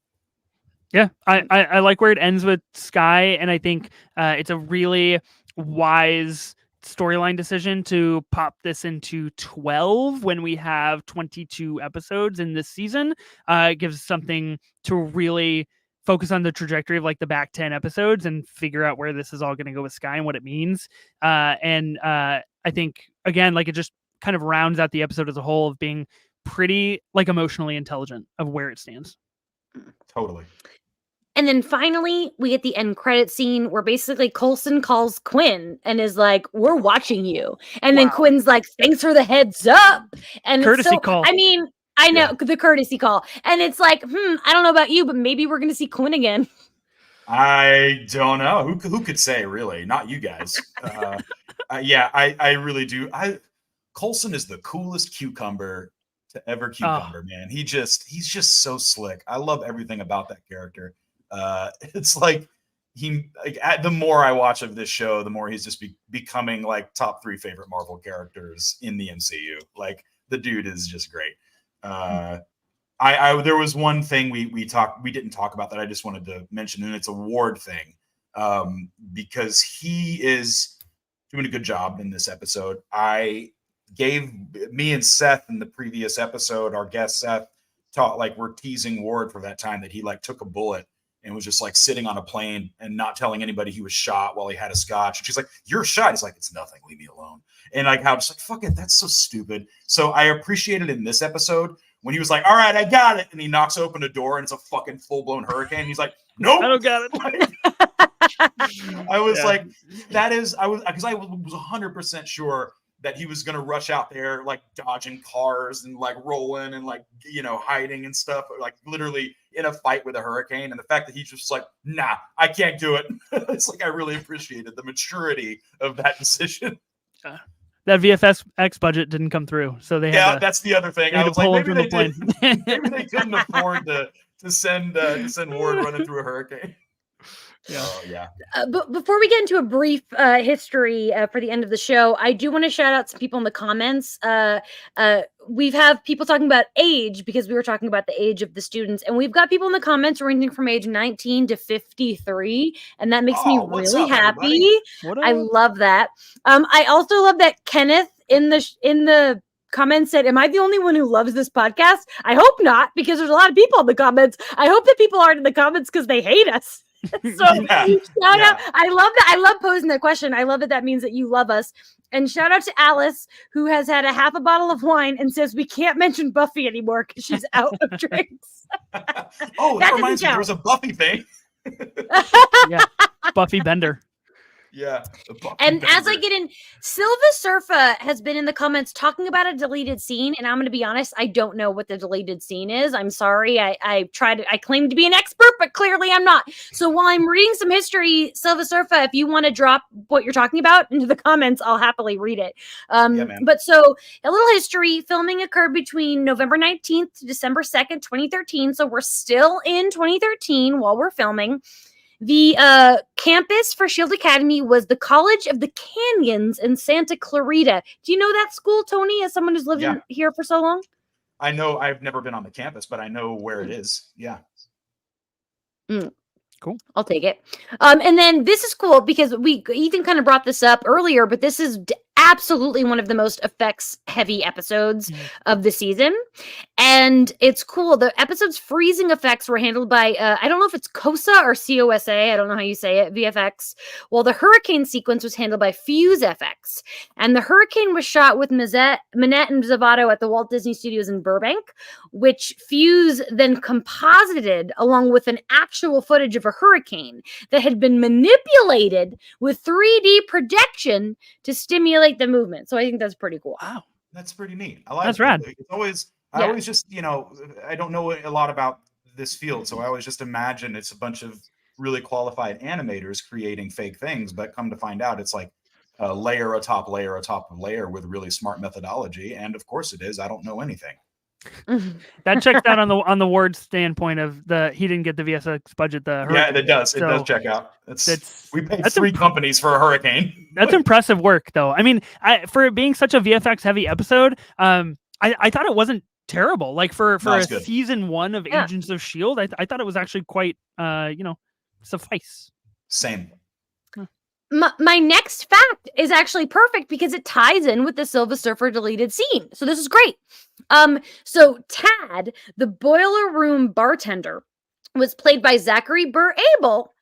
Yeah, I like where it ends with Sky, and I think it's a really wise storyline decision to pop this into 12 when we have 22 episodes in this season. It gives something to really focus on the trajectory of like the back 10 episodes and figure out where this is all going to go with Sky and what it means. And I think, again, like it just kind of rounds out the episode as a whole of being pretty like emotionally intelligent of where it stands. Totally. And then finally, we get the end credit scene where basically Coulson calls Quinn and is like, "We're watching you." And then Wow. Quinn's like, "Thanks for the heads up." And Courtesy it's so, call. I mean, I know the courtesy call. And it's like, I don't know about you, but maybe we're going to see Quinn again. I don't know. Who could say, really? Not you guys. Yeah, I really do. Coulson is the coolest cucumber to ever cucumber, man. He's just so slick. I love everything about that character. It's like the more I watch of this show, the more he's just becoming like top 3 favorite Marvel characters in the MCU. Like, the dude is just great. There was one thing we didn't talk about that I just wanted to mention, and it's a Ward thing, because he is doing a good job in this episode. I gave me and Seth in the previous episode, our guest Seth, we're teasing Ward for that time that he like took a bullet and was just like sitting on a plane and not telling anybody he was shot while he had a scotch. And she's like, "You're shot." He's like, "It's nothing. Leave me alone." And like, I was like, "Fuck it, that's so stupid." So I appreciated in this episode when he was like, "All right, I got it," and he knocks open a door and it's a fucking full-blown hurricane. He's like, "Nope, I don't got it. I was like, I was 100% sure that he was going to rush out there, like dodging cars and like rolling and like, hiding and stuff, like literally in a fight with a hurricane. And the fact that he's just like, "Nah, I can't do it." It's like, I really appreciated the maturity of that decision. That VFX budget didn't come through, so they had that's the other thing. I was like, maybe they couldn't afford to send Ward running through a hurricane. Yeah. Oh, yeah. But before we get into a brief history for the end of the show, I do want to shout out some people in the comments. We've have people talking about age, because we were talking about the age of the students, and we've got people in the comments ranging from age 19 to 53, and that makes me really happy. I love that. I also love that Kenneth in the comments said, "Am I the only one who loves this podcast?" I hope not, because there's a lot of people in the comments. I hope that people aren't in the comments because they hate us. So shout out. I love that. I love posing that question. I love that means that you love us. And shout out to Alice, who has had a half a bottle of wine and says we can't mention Buffy anymore because she's out of drinks. That reminds me, there was a Buffy thing. Yeah, Buffy Bender. Yeah. And as I get in, Silva Surfa has been in the comments talking about a deleted scene, and I'm going to be honest, I don't know what the deleted scene is. I'm sorry. I claimed to be an expert, but clearly I'm not. So while I'm reading some history, Silva Surfa, if you want to drop what you're talking about into the comments, I'll happily read it. But so a little history, filming occurred between November 19th to December 2nd, 2013. So we're still in 2013 while we're filming. The campus for Shield Academy was the College of the Canyons in Santa Clarita. Do you know that school, Tony, as someone who's lived in here for so long? I know. I've never been on the campus, but I know where it is. Yeah. Cool. I'll take it. And then this is cool because Ethan kind of brought this up earlier, but this is absolutely one of the most effects heavy episodes of the season. And it's cool. The episode's freezing effects were handled by, I don't know if it's COSA or COSA. I don't know how you say it, VFX. Well, the hurricane sequence was handled by Fuse FX. And the hurricane was shot with Minette and Zavato at the Walt Disney Studios in Burbank, which Fuse then composited along with an actual footage of a hurricane that had been manipulated with 3D projection to stimulate the movement. So I think that's pretty cool. Wow. That's pretty neat. I like that's rad. It's always, I always just, I don't know a lot about this field, so I always just imagine it's a bunch of really qualified animators creating fake things, but come to find out it's like a layer atop layer atop layer with really smart methodology. And of course it is. I don't know anything. That checks out on the Ward standpoint of he didn't get the VFX budget. Yeah, it does. It does check out. We paid 3 companies for a hurricane. That's impressive work, though. I mean, for it being such a VFX heavy episode, I thought it wasn't terrible. Like for a season 1 of Agents of S.H.I.E.L.D., I thought it was actually quite suffice. Same. My next fact is actually perfect because it ties in with the Silva Surfer deleted scene. So this is great. So Tad, the boiler room bartender, was played by Zachary Burr Abel,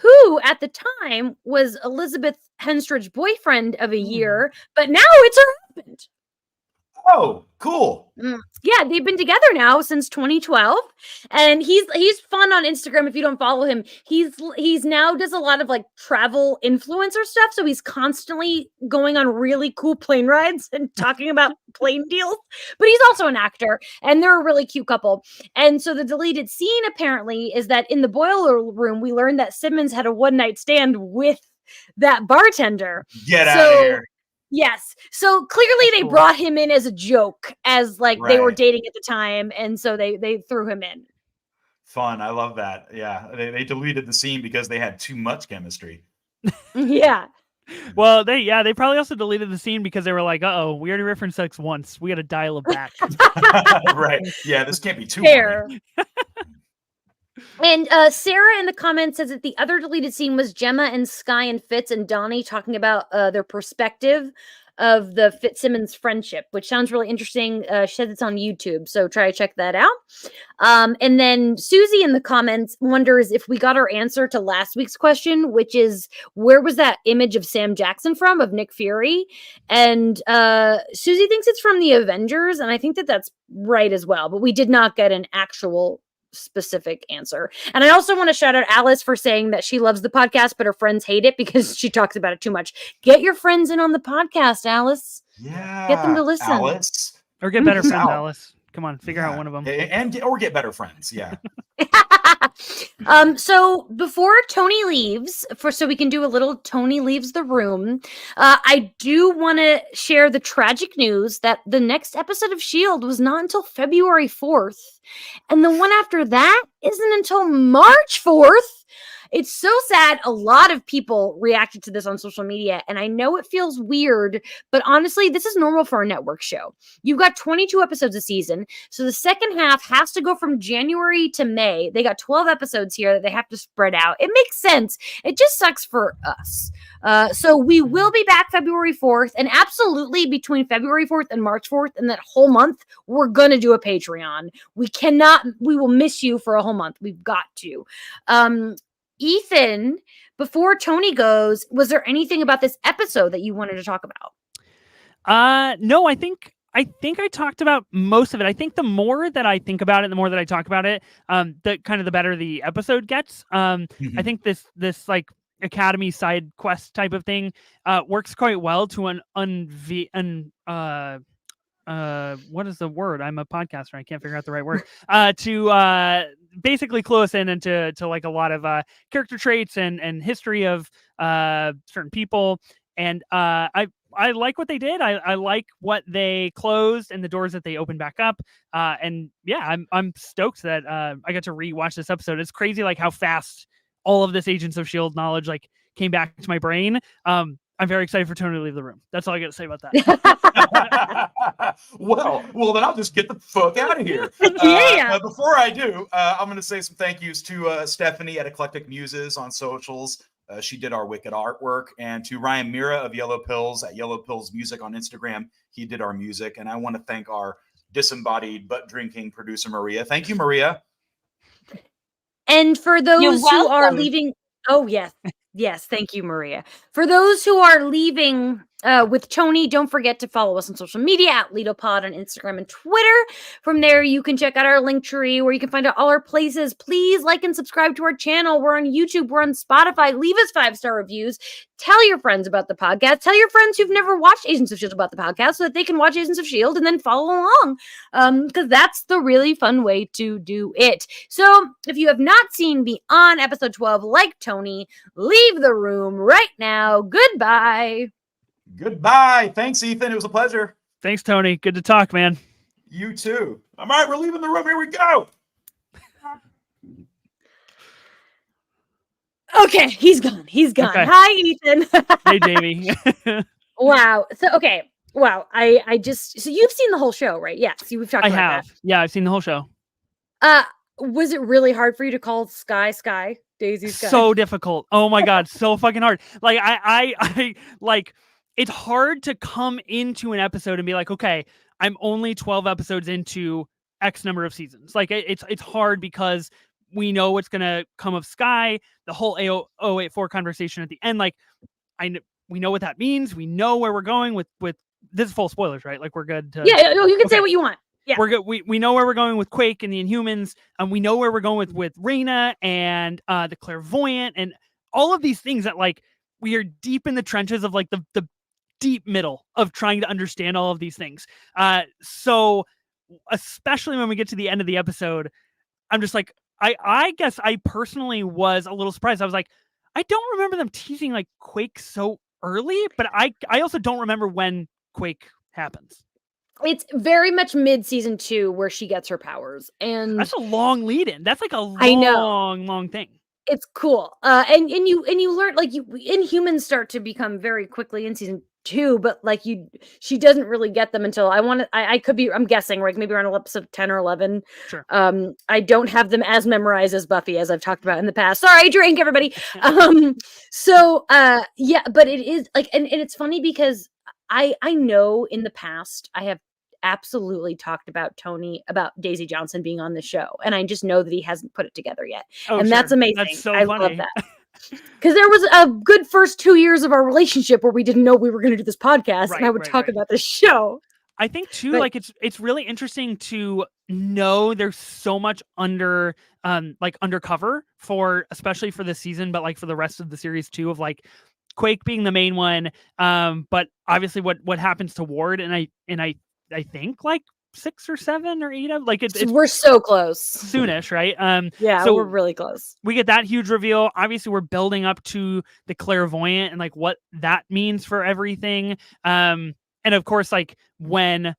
who at the time was Elizabeth Henstridge's boyfriend of a year, but now it's her husband. Oh, cool. Yeah, they've been together now since 2012, and he's fun on Instagram. If you don't follow him, he's now does a lot of like travel influencer stuff. So he's constantly going on really cool plane rides and talking about plane deals. But he's also an actor, and they're a really cute couple. And so the deleted scene apparently is that in the boiler room, we learned that Simmons had a one night stand with that bartender. Get out of here. Yes. So clearly That's they cool. brought him in as a joke, as like they were Right. dating at the time, and so they threw him in. Fun. I love that. Yeah. They deleted the scene because they had too much chemistry. Yeah. Well, they probably also deleted the scene because they were like, "Uh-oh, we already referenced sex once. We got to dial it back." Right. Yeah, this can't be too Fair. funny. And Sarah in the comments says that the other deleted scene was Gemma and Sky and Fitz and Donnie talking about their perspective of the Fitzsimmons friendship, which sounds really interesting. She said it's on YouTube, so try to check that out. And then Susie in the comments wonders if we got our answer to last week's question, which is where was that image of Sam Jackson from, of Nick Fury? And Susie thinks it's from the Avengers, and I think that that's right as well, but we did not get an actual specific answer. And I also want to shout out Alice for saying that she loves the podcast, but her friends hate it because she talks about it too much. Get your friends in on the podcast, Alice. Yeah. Get them to listen. Alice. Or get better friends, Out. Alice. Come on, figure out one of them. Or get better friends. Yeah. So before Tony leaves, so we can do a little Tony leaves the room, I do want to share the tragic news that the next episode of S.H.I.E.L.D. was not until February 4th, and the one after that isn't until March 4th. It's so sad. A lot of people reacted to this on social media, and I know it feels weird, but honestly, this is normal for a network show. You've got 22 episodes a season, so the second half has to go from January to May. They got 12 episodes here that they have to spread out. It makes sense. It just sucks for us. So we will be back February 4th, and absolutely between February 4th and March 4th, and that whole month, we're going to do a Patreon. We will miss you for a whole month. We've got to. Ethan, before Tony goes, was there anything about this episode that you wanted to talk about? No, I think I talked about most of it. I think the more that I think about it, the more that I talk about it, the better the episode gets. I think this like Academy side quest type of thing works quite well to what is the word? I'm a podcaster. I can't figure out the right word. To basically clue us in into like a lot of character traits and history of certain people. And I like what they did. I like what they closed and the doors that they opened back up. And yeah, I'm stoked that I got to rewatch this episode. It's crazy like how fast all of this Agents of S.H.I.E.L.D. knowledge like came back to my brain. I'm very excited for Tony to leave the room. That's all I got to say about that. well, then I'll just get the fuck out of here. Yeah. Before I do, I'm going to say some thank yous to Stephanie at Eclectic Muses on socials. She did our wicked artwork. And to Ryan Mira of Yellow Pills at Yellow Pills Music on Instagram. He did our music. And I want to thank our disembodied butt drinking producer, Maria. Thank you, Maria. And for those You're who are welcome. leaving, oh, yes. Yes, thank you, Maria. For those who are leaving with Tony, don't forget to follow us on social media at LitoPod on Instagram and Twitter. From there, you can check out our link tree where you can find out all our places. Please like and subscribe to our channel. We're on YouTube. We're on Spotify. Leave us 5-star reviews. Tell your friends about the podcast. Tell your friends who've never watched Agents of S.H.I.E.L.D. about the podcast so that they can watch Agents of S.H.I.E.L.D. and then follow along because that's the really fun way to do it. So if you have not seen Beyond Episode 12, like Tony, leave the room right now. Goodbye. Goodbye. Thanks, Ethan. It was a pleasure. Thanks, Tony. Good to talk, man. You too. All right, we're leaving the room. Here we go. Okay, he's gone. He's gone. Okay. Hi, Ethan. Hey, Jamie. Wow. So, okay. Wow. So you've seen the whole show, right? Yes. We've talked I about have. Yeah, I've seen the whole show. that. Was it really hard for you to call Sky, Daisy Sky? So difficult. Oh my God. So fucking hard. Like I like, it's hard to come into an episode and be like, okay, I'm only 12 episodes into X number of seasons. Like it's hard because we know what's going to come of Sky, the whole 084 conversation at the end. Like we know what that means. We know where we're going with this is full spoilers, right? Like we're good to Yeah, you can say Okay. what you want. Yeah. We're good. We know where we're going with Quake and the Inhumans, and we know where we're going with Reyna and the Clairvoyant and all of these things that like we are deep in the trenches of like the deep middle of trying to understand all of these things. So especially when we get to the end of the episode, I'm just like, I guess I personally was a little surprised. I was like, I don't remember them teasing like Quake so early, but I also don't remember when Quake happens. It's very much mid-season 2 where she gets her powers, and That's a long lead in. That's like a I know. long thing. It's cool. And you learn, like, Inhumans start to become very quickly in season 2, but like she doesn't really get them until I could be, I'm guessing, like maybe around episode 10 or 11. Sure. I don't have them as memorized as Buffy, as I've talked about in the past. Sorry, drink everybody. So yeah, but it is like, and it's funny because I know in the past I have absolutely talked about Daisy Johnson being on the show, and I just know that he hasn't put it together yet. Oh, and sure. that's amazing. That's so I funny. love that. Because there was a good first 2 years of our relationship where we didn't know we were going to do this podcast, and I would talk about this show. I think too, But- like it's really interesting to know there's so much undercover for, especially for this season, but like for the rest of the series too, of like Quake being the main one, but obviously what happens to Ward, and I think like 6 or 7 or 8 of like it's we're so close. soonish, right? Yeah, so we're really close. We get that huge reveal. Obviously, we're building up to the Clairvoyant and like what that means for everything. And of course, like when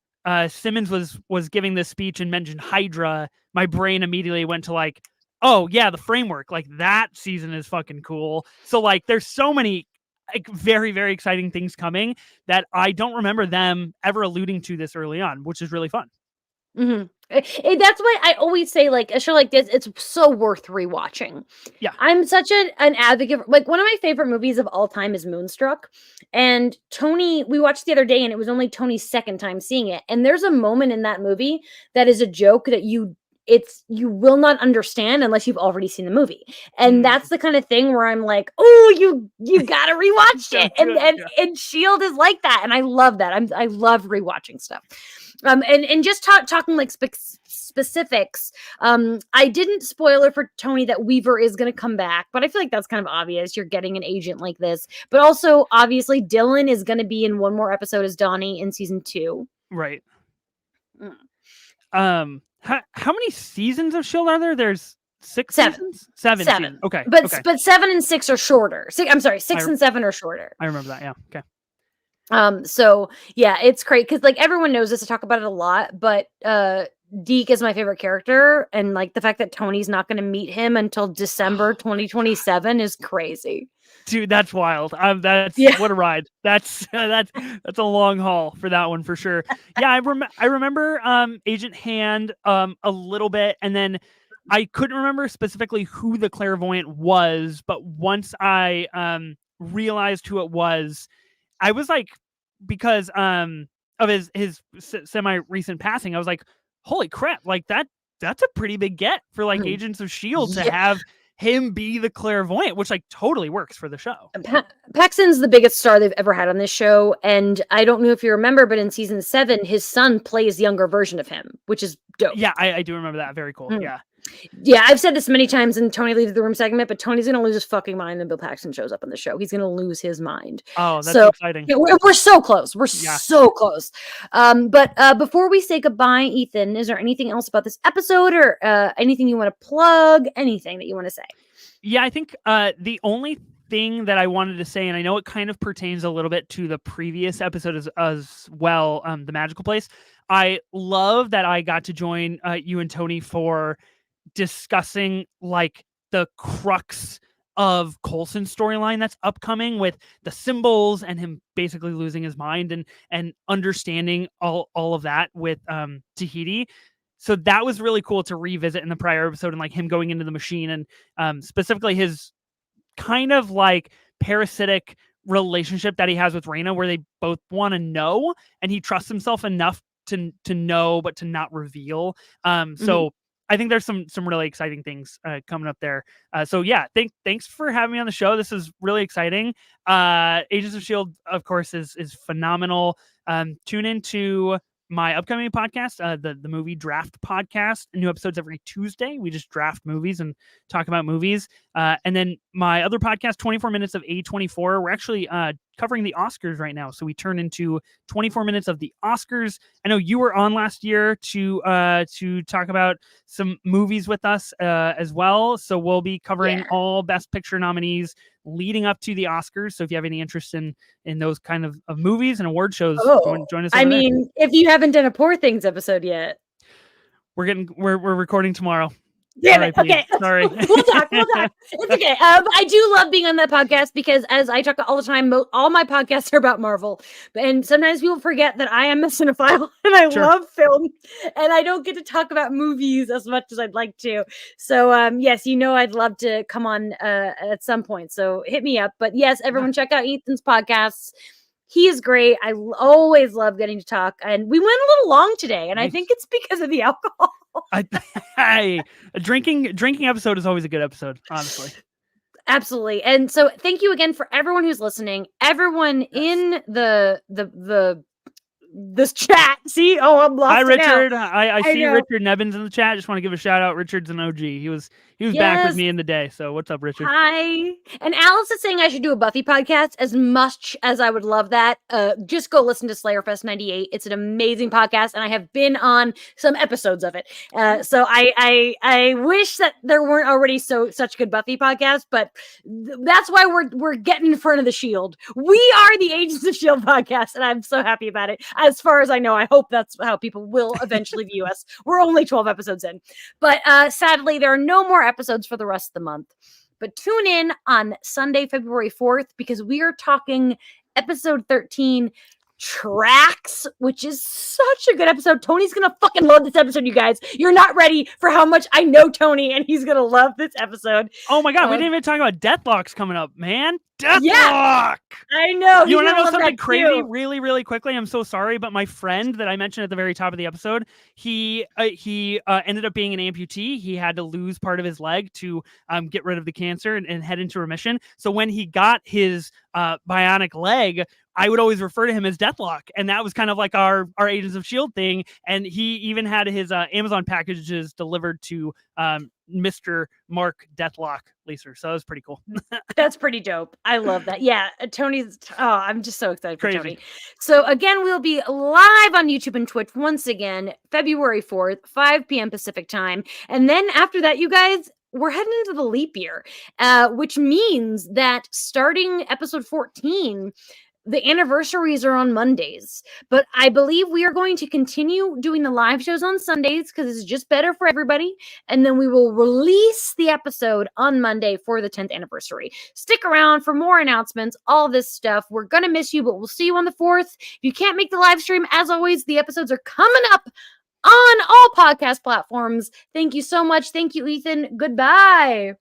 Simmons was giving this speech and mentioned Hydra, my brain immediately went to like, oh yeah, the framework. Like that season is fucking cool. So like there's so many like very, very exciting things coming that I don't remember them ever alluding to this early on, which is really fun. Mm-hmm. That's why I always say, like, a show like this, it's so worth rewatching. Yeah. I'm such an advocate. Like, one of my favorite movies of all time is Moonstruck. And Tony, we watched the other day, and it was only Tony's second time seeing it. And there's a moment in that movie that is a joke that you will not understand unless you've already seen the movie. And that's the kind of thing where I'm like, oh, you gotta rewatch it. And Shield is like that. And I love that. I love rewatching stuff. And just talking like specifics. I didn't spoiler for Tony that Weaver is going to come back, but I feel like that's kind of obvious. You're getting an agent like this, but also obviously Dylan is going to be in one more episode as Donnie in season 2. Right. How many seasons of Shield are there? There's 6 seasons? Seven. Seasons. Okay. But 7 and 6 are shorter. I'm sorry, 6 and 7 are shorter. I remember that. Yeah. Okay. So yeah, it's great because like everyone knows this. I talk about it a lot, but Deke is my favorite character, and like the fact that Tony's not going to meet him until December 2027 is crazy. Dude, that's wild. What a ride. That's a long haul for that one for sure. Yeah, I remember Agent Hand a little bit, and then I couldn't remember specifically who the Clairvoyant was, but once I realized who it was, I was like, because of his semi recent passing, I was like, holy crap, like that's a pretty big get for like Agents of S.H.I.E.L.D. to have him be the Clairvoyant, which like totally works for the show. Paxton's the biggest star they've ever had on this show, and I don't know if you remember, but in season 7, his son plays younger version of him, which is dope. Yeah, I do remember that. Very cool. Yeah, I've said this many times in Tony Leaves the Room segment, but Tony's going to lose his fucking mind when Bill Paxton shows up on the show. He's going to lose his mind. Oh, that's so exciting. We're so close. We're so close. But before we say goodbye, Ethan, is there anything else about this episode or anything you want to plug? Anything that you want to say? Yeah, I think the only thing that I wanted to say, and I know it kind of pertains a little bit to the previous episode as well, The Magical Place. I love that I got to join you and Tony for discussing like the crux of Coulson's storyline that's upcoming with the symbols and him basically losing his mind and understanding all of that with Tahiti. So that was really cool to revisit in the prior episode, and like him going into the machine and specifically his kind of like parasitic relationship that he has with Reyna, where they both want to know and he trusts himself enough to know but to not reveal. So I think there's some really exciting things coming up there. So yeah, thanks for having me on the show. This is really exciting. Agents of S.H.I.E.L.D., of course, is phenomenal. Tune into my upcoming podcast, the movie draft podcast. New episodes every Tuesday. We just draft movies and talk about movies. And then my other podcast, 24 Minutes of A24. We're actually covering the Oscars right now. So we turn into 24 minutes of the Oscars. I know you were on last year to talk about some movies with us as well. So we'll be covering all Best Picture nominees leading up to the Oscars. So if you have any interest in those kind of movies and award shows, join us. I mean, if you haven't done a Poor Things episode yet, we're recording tomorrow. Damn it. Okay. Sorry. We'll talk. It's okay. I do love being on that podcast because, as I talk all the time, all my podcasts are about Marvel. And sometimes people forget that I am a cinephile and I love film and I don't get to talk about movies as much as I'd like to. So, yes, I'd love to come on at some point. So hit me up. But yes, everyone check out Ethan's podcasts. He is great. I always love getting to talk. And we went a little long today. And I think it's because of the alcohol. A drinking episode is always a good episode, honestly. Absolutely. And so thank you again for everyone who's listening. Everyone in this chat. See? Oh, I'm lost. Hi, Richard. Now. I see Richard Nevins in the chat. Just want to give a shout out. Richard's an OG. He was back with me in the day. So what's up, Richard? Hi. And Alice is saying I should do a Buffy podcast. As much as I would love that, just go listen to Slayerfest 98. It's an amazing podcast, and I have been on some episodes of it. So I wish that there weren't already such good Buffy podcasts, but that's why we're getting in front of the Shield. We are the Agents of S.H.I.E.L.D. podcast, and I'm so happy about it. As far as I know, I hope that's how people will eventually view us. We're only 12 episodes in. But sadly, there are no more episodes for the rest of the month. But tune in on Sunday, February 4th, because we are talking episode 13, Tracks, which is such a good episode. Tony's gonna fucking love this episode, you guys. You're not ready for how much I know Tony, and he's gonna love this episode. Oh my god, we didn't even talk about Deathlock's coming up, man. Deathlock! Yeah, I know. You want to know something crazy really, really quickly? I'm so sorry, but my friend that I mentioned at the very top of the episode, he ended up being an amputee. He had to lose part of his leg to get rid of the cancer and head into remission. So when he got his bionic leg, I would always refer to him as Deathlock. And that was kind of like our Agents of S.H.I.E.L.D. thing. And he even had his Amazon packages delivered to Mr. Mark Deathlock Leaser. So that was pretty cool. That's pretty dope. I love that. Yeah, Tony's. Oh, I'm just so excited for Crazy. Tony. So again, we'll be live on YouTube and Twitch once again, February 4th, 5 p.m. Pacific time. And then after that, you guys, we're heading into the leap year, which means that starting episode 14, the anniversaries are on Mondays, but I believe we are going to continue doing the live shows on Sundays because it's just better for everybody. And then we will release the episode on Monday for the 10th anniversary. Stick around for more announcements, all this stuff. We're going to miss you, but we'll see you on the 4th. If you can't make the live stream, as always, the episodes are coming up on all podcast platforms. Thank you so much. Thank you, Ethan. Goodbye.